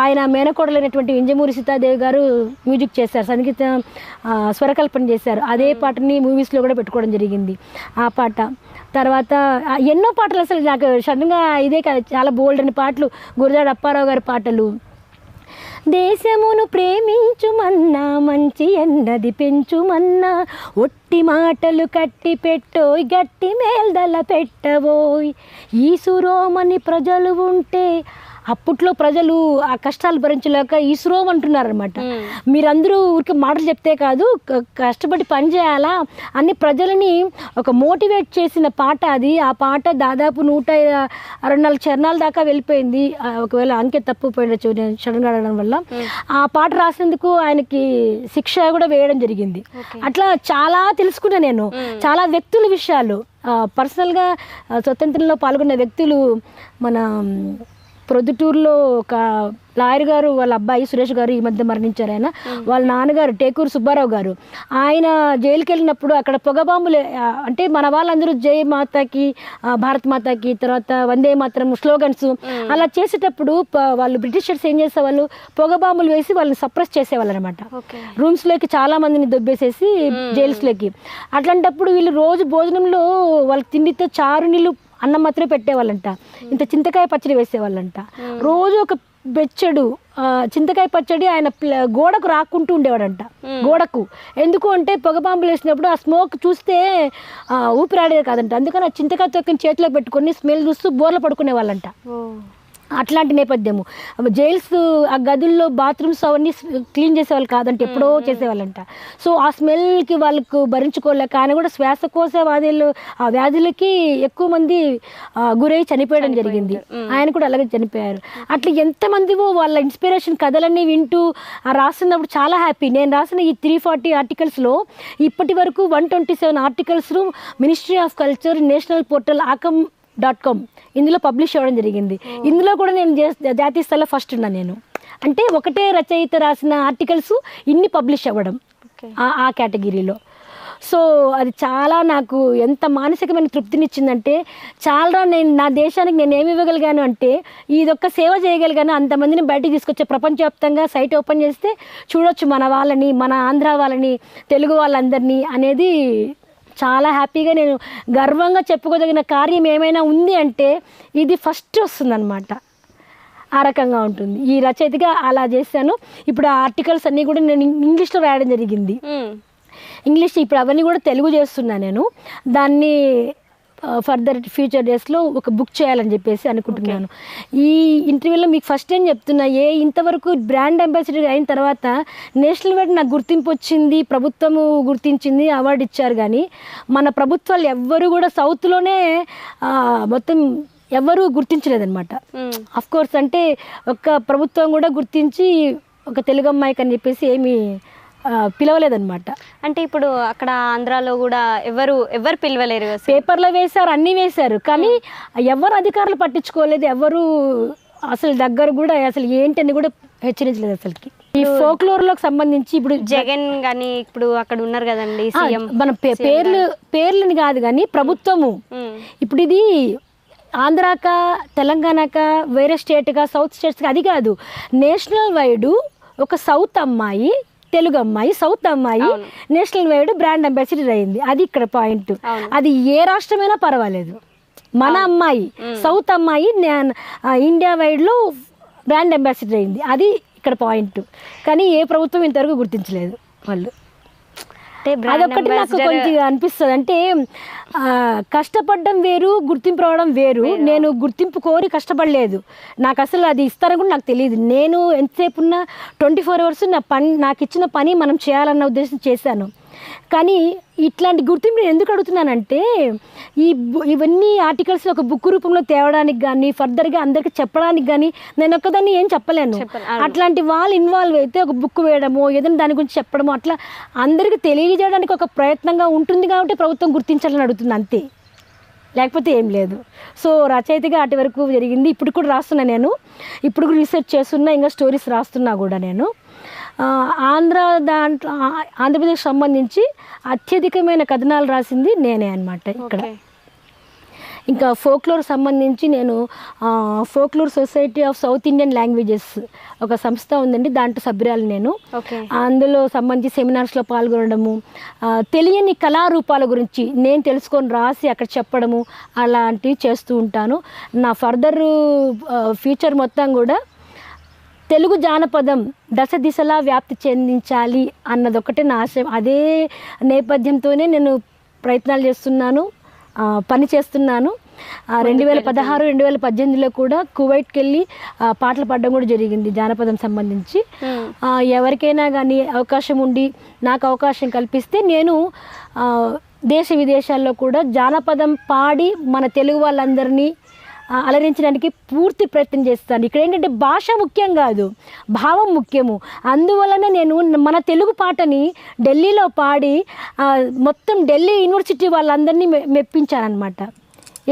ఆయన మేనకోడలైనటువంటి వింజమూరి సీతాదేవి గారు మ్యూజిక్ చేశారు, సంగీతం స్వరకల్పన చేశారు. అదే పాటని మూవీస్లో కూడా పెట్టుకోవడం జరిగింది ఆ పాట. తర్వాత ఎన్నో పాటలు, అసలు నాకు సడన్గా ఇదే కాదు, చాలా బోల్డ్ అని పాటలు, గురజాడ అప్పారావు గారి పాటలు. దేశమును ప్రేమించుమన్నా మంచి ఎన్నది పెంచుమన్నా ఒట్టి మాటలు కట్టి పెట్టోయ్ గట్టి మేల్దల పెట్టవోయ్ ఈ సురోమని ప్రజలు ఉంటే. అప్పట్లో ప్రజలు ఆ కష్టాలు భరించలేక ఈశ్రోం అంటున్నారనమాట. మీరందరూ ఊరికి మాటలు చెప్తే కాదు, కష్టపడి పని చేయాలా అన్ని ప్రజలని ఒక మోటివేట్ చేసిన పాట అది. ఆ పాట దాదాపు 164 చరణాల దాకా వెళ్ళిపోయింది. ఒకవేళ అంకె తప్పిపోయినచ్చు నేను సడన్గా అడగడం వల్ల. ఆ పాట రాసినందుకు ఆయనకి శిక్ష కూడా వేయడం జరిగింది. అట్లా చాలా తెలుసుకున్నా నేను, చాలా వ్యక్తుల విషయాలు. పర్సనల్గా స్వతంత్రంలో పాల్గొన్న వ్యక్తులు, మన ప్రొద్దుటూరులో ఒక లాయర్ గారు వాళ్ళ అబ్బాయి సురేష్ గారు ఈ మధ్య మరణించారు. ఆయన వాళ్ళ నాన్నగారు టేకూరు సుబ్బారావు గారు, ఆయన జైలుకి వెళ్ళినప్పుడు అక్కడ పొగబాంబులు, అంటే మన వాళ్ళందరూ జై మాతాకి, భారత్ మాతాకి, తర్వాత వందే మాత్రం స్లోగన్స్ అలా చేసేటప్పుడు వాళ్ళు బ్రిటిషర్స్ ఏం చేసేవాళ్ళు, పొగబాంబులు వేసి వాళ్ళని సప్రెస్ చేసేవాళ్ళు అనమాట. రూమ్స్లోకి చాలా మందిని దొబ్బేసేసి జైల్స్లోకి. అట్లాంటప్పుడు వీళ్ళు రోజు భోజనంలో వాళ్ళ తిండితో చారు నీళ్ళు అన్నం మాత్రమే పెట్టేవాళ్ళంట, ఇంత చింతకాయ పచ్చడి వేసేవాళ్ళంట. రోజు ఒక బెచ్చడు చింతకాయ పచ్చడి ఆయన గోడకు రాకుంటూ ఉండేవాడంట. గోడకు ఎందుకు అంటే పొగబాంబులు వేసినప్పుడు ఆ స్మోక్ చూస్తే ఊపిరాడేది కాదంట. అందుకని ఆ చింతకాయ తొక్కిని చేతిలో పెట్టుకొని స్మెల్ చూస్తూ బోర్లు పడుకునే వాళ్ళంట. అట్లాంటి నేపథ్యము. జైల్స్ ఆ గదుల్లో బాత్రూమ్స్ అవన్నీ క్లీన్ చేసేవాళ్ళు కాదంటే ఎప్పుడో చేసేవాళ్ళంట. సో ఆ స్మెల్కి వాళ్ళకు భరించుకోలేక ఆయన కూడా శ్వాసకోశ ఆ వ్యాధులకి ఎక్కువ మంది గురై చనిపోయడం జరిగింది. ఆయన కూడా అలాగే చనిపోయారు. అట్లా ఎంతమందివో వాళ్ళ ఇన్స్పిరేషన్ కథలన్నీ వింటూ రాస్తున్నప్పుడు చాలా హ్యాపీ. నేను రాసిన ఈ 340 ఆర్టికల్స్లో ఇప్పటి వరకు 127 articles ministry of culture national portal akam.com ఇందులో పబ్లిష్ అవ్వడం జరిగింది. ఇందులో కూడా నేను జాతీయ స్థాయిలో ఫస్ట్ ఉన్నాను నేను. అంటే ఒకటే రచయిత రాసిన ఆర్టికల్స్ ఇన్ని పబ్లిష్ అవ్వడం ఆ కేటగిరీలో. సో అది చాలా నాకు ఎంత మానసికమైన తృప్తినిచ్చిందంటే, చాలా నేను నా దేశానికి నేను ఏమి ఇవ్వగలిగాను అంటే ఇదొక్క సేవ చేయగలిగాను. అంతమందిని బయటికి తీసుకొచ్చే ప్రపంచవ్యాప్తంగా సైట్ ఓపెన్ చేస్తే చూడొచ్చు మన వాళ్ళని, మన ఆంధ్ర వాళ్ళని, తెలుగు వాళ్ళందరినీ అనేది చాలా హ్యాపీగా నేను గర్వంగా చెప్పుకోదగిన కార్యం ఏమైనా ఉంది అంటే ఇది ఫస్ట్ వస్తుందన్నమాట. ఆ రకంగా ఉంటుంది. ఈ రచయితగా అలా చేశాను. ఇప్పుడు ఆ ఆర్టికల్స్ అన్నీ కూడా నేను ఇంగ్లీష్లో రాయడం జరిగింది. ఇంగ్లీష్ ఇప్పుడు అవన్నీ కూడా తెలుగు చేస్తున్నాను నేను. దాన్ని ఫర్దర్ ఫ్యూచర్ డేస్లో ఒక బుక్ చేయాలని చెప్పేసి అనుకుంటున్నాను. ఈ ఇంటర్వ్యూలో మీకు ఫస్ట్ టైం చెప్తున్నా, ఇంతవరకు బ్రాండ్ అంబాసిడర్ అయిన తర్వాత నేషనల్ వైడ్ నాకు గుర్తింపు వచ్చింది, ప్రభుత్వము గుర్తించింది, అవార్డు ఇచ్చారు. కానీ మన ప్రభుత్వాలు ఎవ్వరు కూడా సౌత్లోనే మొత్తం ఎవరు గుర్తించలేదన్నమాట. అఫ్ కోర్స్ అంటే ఒక ప్రభుత్వం కూడా గుర్తించి ఒక తెలుగు అమ్మాయికి అని చెప్పేసి ఏమీ పిలవలేదన్నమాట. అంటే ఇప్పుడు అక్కడ ఆంధ్రాలో కూడా ఎవరు పిలవలేరు, పేపర్లో వేశారు, అన్నీ వేశారు, కానీ ఎవరు అధికారులు పట్టించుకోలేదు, ఎవరు అసలు దగ్గర కూడా అసలు ఏంటని కూడా హెచ్చరించలేదు అసలుకి. ఈ ఫోక్లోర్లోకి సంబంధించి ఇప్పుడు జగన్ కానీ ఇప్పుడు అక్కడ ఉన్నారు కదండి సీఎం, మన పేర్లని కాదు కానీ ప్రభుత్వము ఇప్పుడు ఇది ఆంధ్రాక తెలంగాణక వేరే స్టేట్గా సౌత్ స్టేట్స్గా అది కాదు, నేషనల్ వైడ్ ఒక సౌత్ అమ్మాయి తెలుగు అమ్మాయి సౌత్ అమ్మాయి నేషనల్ వైడ్ బ్రాండ్ అంబాసిడర్ అయింది. అది ఇక్కడ పాయింట్. అది ఏ రాష్ట్రమైనా పర్వాలేదు, మన అమ్మాయి సౌత్ అమ్మాయి ఇండియా వైడ్లో బ్రాండ్ అంబాసిడర్ అయింది. అది ఇక్కడ పాయింట్. కానీ ఏ ప్రభుత్వం ఇంతవరకు గుర్తించలేదు వాళ్ళు. అదొక్కటి నాకు కొంచెం అనిపిస్తుంది. అంటే కష్టపడడం వేరు, గుర్తింపు రావడం వేరు. నేను గుర్తింపు కోరి కష్టపడలేదు, నాకు అసలు అది ఇస్తారని కూడా నాకు తెలియదు. నేను ఎంతసేపు ఉన్న 24 hours నాకు ఇచ్చిన పని మనం చేయాలన్న ఉద్దేశం చేశాను. కానీ ఇట్లాంటి గుర్తింపు నేను ఎందుకు అడుగుతున్నానంటే ఇవన్నీ ఆర్టికల్స్ ఒక బుక్ రూపంలో తేవడానికి కానీ ఫర్దర్గా అందరికీ చెప్పడానికి కానీ నేను ఒక్కదాన్ని ఏం చెప్పలేను. అట్లాంటి వాళ్ళు ఇన్వాల్వ్ అయితే ఒక బుక్ వేయడమో ఏదైనా దాని గురించి చెప్పడమో అట్లా అందరికీ తెలియజేయడానికి ఒక ప్రయత్నంగా ఉంటుంది కాబట్టి ప్రభుత్వం గుర్తించాలని అడుగుతుంది అంతే, లేకపోతే ఏం లేదు. సో రచయితగా అటు వరకు జరిగింది. ఇప్పుడు కూడా రాస్తున్నా, నేను ఇప్పుడు కూడా రీసెర్చ్ చేస్తున్నా, ఇంకా స్టోరీస్ రాస్తున్నా కూడా. నేను ఆంధ్రప్రదేశ్ సంబంధించి అత్యధికమైన కథనాలు రాసింది నేనే అన్నమాట ఇక్కడ. ఇంకా ఫోక్లోర్ సంబంధించి నేను folklore society of south Indian languages ఒక సంస్థ ఉందండి, దాంట్లో సభ్యురాలు నేను. అందులో సంబంధించి సెమినార్స్లో పాల్గొనడము, తెలియని కళారూపాల గురించి నేను తెలుసుకొని రాసి అక్కడ చెప్పడము అలాంటివి చేస్తూ ఉంటాను. నా ఫర్దర్ ఫ్యూచర్ మొత్తం కూడా తెలుగు జానపదం దశ దిశలా వ్యాప్తి చెందించాలి అన్నదొక్కటే నా ఆశయం. అదే నేపథ్యంతోనే నేను ప్రయత్నాలు చేస్తున్నాను, పని చేస్తున్నాను. 2016, 2018లో కూడా కువైట్కి వెళ్ళి పాటలు పాడడం కూడా జరిగింది జానపదం సంబంధించి. ఎవరికైనా కానీ అవకాశం ఉండి నాకు అవకాశం కల్పిస్తే నేను దేశ విదేశాల్లో కూడా జానపదం పాడి మన తెలుగు వాళ్ళందరినీ అలరించడానికి పూర్తి ప్రయత్నం చేస్తాను. ఇక్కడ ఏంటంటే భాష ముఖ్యం కాదు, భావం ముఖ్యము. అందువలన నేను మన తెలుగు పాటని ఢిల్లీలో పాడి మొత్తం ఢిల్లీ యూనివర్సిటీ వాళ్ళందరినీ మెప్పించానమాట.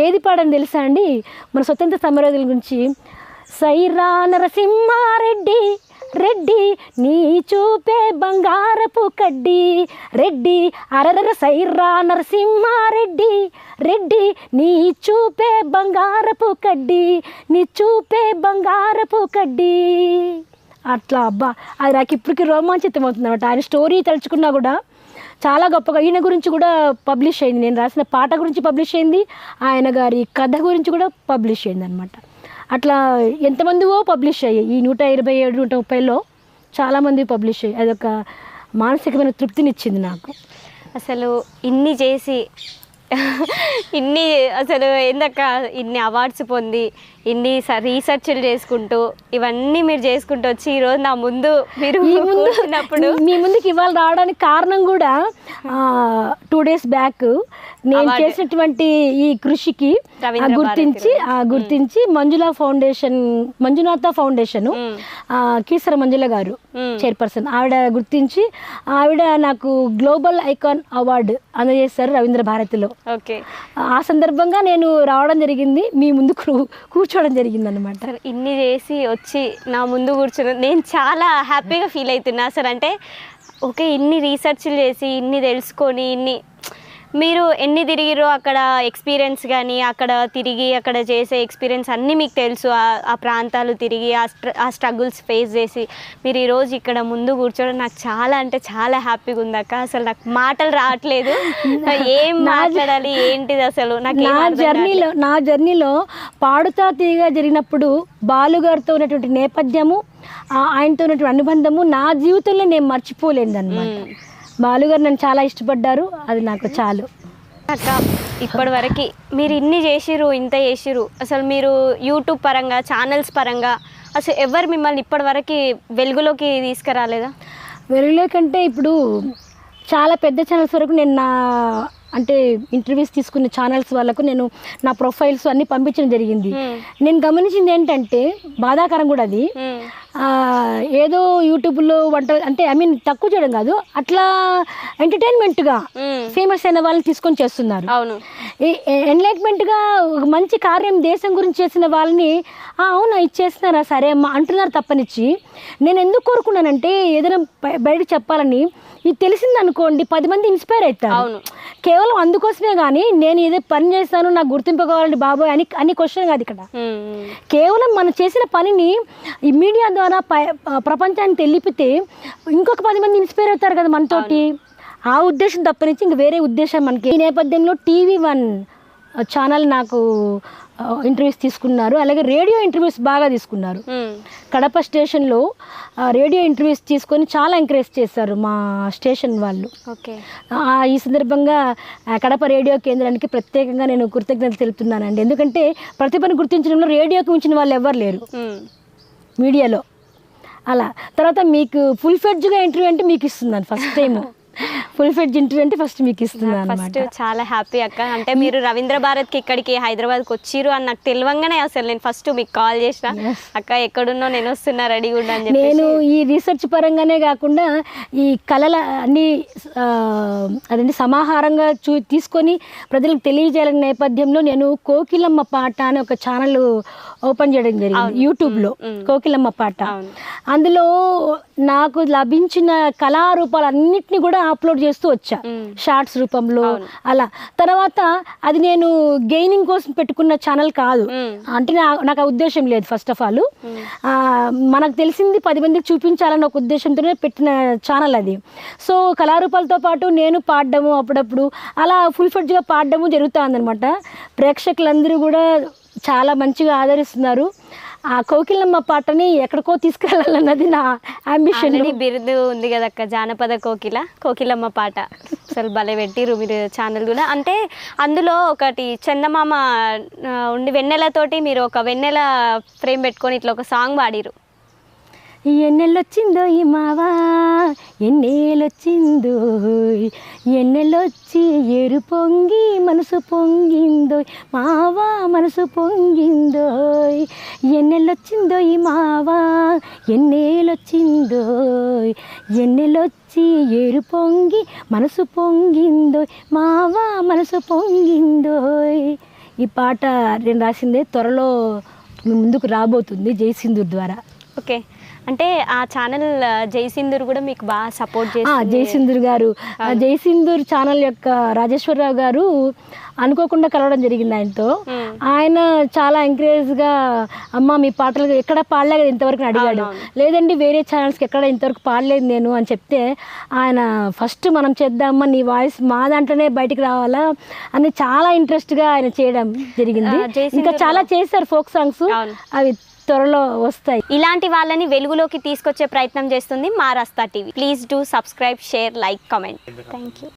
ఏది పాడని తెలుసా అండి, మన స్వతంత్ర సమరయోధుల గురించి. సైరా నరసింహారెడ్డి రెడ్డి నీ చూపే బంగారపు కడ్డి, రెడ్డి అరర సైరా నరసింహారెడ్డి రెడ్డి నీ చూపే బంగారపు కడ్డి, నీ చూపే బంగారపు కడ్డి. అట్లా అబ్బా, అది నాకు ఇప్పటికీ రోమాంచితం అవుతుంది అనమాట. ఆయన స్టోరీ తలుచుకున్నా కూడా చాలా గొప్పగా. ఈయన గురించి కూడా పబ్లిష్ అయింది, నేను రాసిన పాట గురించి పబ్లిష్ అయింది, ఆయన గారి కథ గురించి కూడా పబ్లిష్ అయింది అనమాట. అట్లా ఎంతమందివో పబ్లిష్ అయ్యాయి. ఈ 127, 130లో చాలామంది పబ్లిష్ అయ్యాయి. అదొక మానసికమైన తృప్తినిచ్చింది నాకు. అసలు ఇన్ని చేసి అసలు ఎందుక ఇన్ని అవార్డ్స్ పొంది ఇన్ని రీసెర్చ్లు చేసుకుంటూ ఇవన్నీ మీరు చేసుకుంటూ వచ్చి ఈరోజు నా ముందు మీరు మీ ముందుకు ఇవాళ రావడానికి కారణం కూడా 2 days బ్యాక్ నేను చేసినటువంటి ఈ కృషికి గుర్తించి మంజునాథ ఫౌండేషన్ కీసర మంజుల గారు చైర్పర్సన్, ఆవిడ గుర్తించి ఆవిడ నాకు గ్లోబల్ ఐకాన్ అవార్డు అందజేస్తారు రవీంద్ర భారతిలో. ఆ సందర్భంగా నేను రావడం జరిగింది, మీ ముందు కూర్చోవడం జరిగింది అనమాట. ఇన్ని చేసి వచ్చి నా ముందు కూర్చొని నేను చాలా హ్యాపీగా ఫీల్ అవుతున్నా. అసలు అంటే ఓకే, ఇన్ని రీసెర్చ్లు చేసి ఇన్ని తెలుసుకొని మీరు ఎన్ని తిరిగిరో అక్కడ ఎక్స్పీరియన్స్ కానీ అక్కడ తిరిగి అక్కడ చేసే ఎక్స్పీరియన్స్ అన్నీ మీకు తెలుసు. ఆ ప్రాంతాలు తిరిగి ఆ స్ట్రగుల్స్ ఫేస్ చేసి మీరు ఈరోజు ఇక్కడ ముందు కూర్చోవడం నాకు చాలా అంటే చాలా హ్యాపీగా ఉంది అక్క. అసలు నాకు మాటలు రావట్లేదు, ఏం మాట్లాడాలి ఏంటిది అసలు నాకు. నా జర్నీలో పాడుతా తీగా జరిగినప్పుడు బాలుగారితో ఉన్నటువంటి నేపథ్యము, ఆయనతో ఉన్నటువంటి అనుబంధము నా జీవితంలో నేను మర్చిపోలేదు అనమాట. బాలుగారు నన్ను చాలా ఇష్టపడ్డారు, అది నాకు చాలు అక్క. ఇప్పటి వరకు మీరు ఇన్ని చేసిరు, ఇంత చేసిరు, అసలు మీరు యూట్యూబ్ పరంగా ఛానల్స్ పరంగా అసలు ఎవరు మిమ్మల్ని ఇప్పటి వరకు వెలుగులోకి తీసుకురాలేదా? వెలుగులోకి అంటే ఇప్పుడు చాలా పెద్ద ఛానల్స్ వరకు నేను అంటే ఇంటర్వ్యూస్ తీసుకునే ఛానల్స్ వాళ్ళకు నేను నా ప్రొఫైల్స్ అన్నీ పంపించడం జరిగింది. నేను గమనించింది ఏంటంటే బాధాకరం కూడా అది, ఏదో యూట్యూబ్లో వంట అంటే ఐ మీన్ తక్కువ చేయడం కాదు, అట్లా ఎంటర్టైన్మెంట్గా ఫేమస్ అయిన వాళ్ళని తీసుకొని చేస్తున్నారు. ఎన్లైట్మెంట్గా మంచి కార్యం దేశం గురించి చేసిన వాళ్ళని అవునా ఇచ్చేస్తున్నారా సరే అమ్మా అంటున్నారు తప్పనిచ్చి. నేను ఎందుకు కోరుకున్నానంటే ఏదైనా బయటకు చెప్పాలని, ఇది తెలిసింది అనుకోండి 10 మంది ఇన్స్పైర్ అవుతారు. కేవలం అందుకోసమే కానీ నేను ఏదో పని చేస్తాను నాకు గుర్తింపు కావాలండి బాబోయ్ అని క్వశ్చన్ కాదు ఇక్కడ. కేవలం మనం చేసిన పనిని ఈ మీడియా ద్వారా ప్రపంచానికి తెలిపితే ఇంకొక 10 మంది ఇన్స్పైర్ అవుతారు కదా మనతోటి. ఆ ఉద్దేశం తప్పనిచ్చి ఇంక వేరే ఉద్దేశం మనకి. ఈ నేపథ్యంలో TV1 ఛానల్ నాకు ఇంటర్వ్యూస్ తీసుకున్నారు, అలాగే రేడియో ఇంటర్వ్యూస్ బాగా తీసుకున్నారు. కడప స్టేషన్లో రేడియో ఇంటర్వ్యూస్ తీసుకొని చాలా ఎంకరేజ్ చేశారు మా స్టేషన్ వాళ్ళు. ఈ సందర్భంగా కడప రేడియో కేంద్రానికి ప్రత్యేకంగా నేను కృతజ్ఞతలు తెలుపుతున్నానండి. ఎందుకంటే ప్రతిభను గుర్తించడంలో రేడియోకి ఉంచిన వాళ్ళు ఎవరు లేరు మీడియాలో. అలా తర్వాత మీకు ఫుల్ ఫ్లెడ్జ్గా ఇంటర్వ్యూ అంటే మీకు ఇస్తున్నాను first time. Full fledged interview అంటే ఫస్ట్ మీకు ఇస్తున్నాను. ఫస్ట్ చాలా హ్యాపీ అక్క, అంటే మీరు రవీంద్ర భారత్కి ఇక్కడికి హైదరాబాద్కి వచ్చిరు అని నాకు తెలియంగానే అసలు నేను ఫస్ట్ మీకు కాల్ చేసిన, అక్క ఎక్కడున్నో నేను వస్తున్నా రెడీగా ఉండ అని చెప్పి. నేను ఈ రీసెర్చ్ పరంగానే కాకుండా ఈ కళల అన్ని అదండి సమాహారంగా తీసుకొని ప్రజలకు తెలియజేయాలనే నేపథ్యంలో నేను కోకిలమ్మ పాట అని ఒక ఛానల్ ఓపెన్ చేయడం జరిగింది యూట్యూబ్లో. కోకిలమ్మ పాట, అందులో నాకు లభించిన కళారూపాలన్నింటినీ కూడా అప్లోడ్ చేస్తూ వచ్చా షార్ట్స్ రూపంలో. అలా తర్వాత అది నేను గెయినింగ్ కోసం పెట్టుకున్న ఛానల్ కాదు, అంటే నాకు ఆ ఉద్దేశం లేదు. ఫస్ట్ ఆఫ్ ఆల్ మనకు తెలిసింది 10 మందికి చూపించాలన్న ఒక ఉద్దేశంతోనే పెట్టిన ఛానల్ అది. సో కళారూపాలతో పాటు నేను పాడడము అప్పుడప్పుడు అలా ఫుల్ ఫ్లెడ్జ్గా పాడడము జరుగుతుందన్నమాట. ప్రేక్షకులందరూ కూడా చాలా మంచిగా ఆదరిస్తున్నారు. ఆ కోకిలమ్మ పాటని ఎక్కడికో తీసుకెళ్ళాలన్నది నా అంబిషన్. బిరుదు ఉంది కదక్క, జానపద కోకిలమ్మ పాట అసలు భలే పెట్టిరు మీరు ఛానల్ కూడా. అంటే అందులో ఒకటి చందమామ ఉండి వెన్నెలతోటి మీరు ఒక వెన్నెల ఫ్రేమ్ పెట్టుకొని ఇట్లా ఒక సాంగ్ పాడిరు. ఎన్నెళ్ళొచ్చిందో ఈ మావా ఎన్నేళ్ళొచ్చిందో, ఎన్నెళ్ళొచ్చి ఎరు పొంగి మనసు పొంగిందో మావా మనసు పొంగిందో, ఎన్నెళ్ళొచ్చిందో ఈ మావా ఎన్నేళ్ళొచ్చిందో, ఎన్నెళ్ళొచ్చి ఎరు పొంగి మనసు పొంగిందో మావా మనసు పొంగిందో. ఈ పాట నేను రాసిందే, త్వరలో ముందుకు రాబోతుంది జయసింధూర్ ద్వారా. ఓకే, అంటే ఆ ఛానల్ జయసింధూర్ కూడా మీకు బాగా సపోర్ట్ చేస్తారు. జయసింధూర్ గారు, జయసింధూర్ ఛానల్ యొక్క రాజేశ్వరరావు గారు అనుకోకుండా కలవడం జరిగింది ఆయనతో. ఆయన చాలా ఎంకరేజ్గా అమ్మ మీ పాటలు ఎక్కడ పాడలే కదా ఇంతవరకు అడిగాడు. లేదండి వేరే ఛానల్స్కి ఎక్కడ ఇంతవరకు పాడలేదు నేను అని చెప్తే ఆయన ఫస్ట్ మనం చేద్దామా నీ వాయిస్ మా దాంట్లోనే బయటికి రావాలా అని చాలా ఇంట్రెస్ట్గా ఆయన చేయడం జరిగింది. ఇంకా చాలా చేశారు ఫోక్ సాంగ్స్, అవి త్వరలో వస్తాయి. ఇలాంటి వాళ్ళని వెలుగులోకి తీసుకొచ్చే ప్రయత్నం చేస్తుంది మా రస్తా TV. Please do subscribe, share, like, comment. Thank you.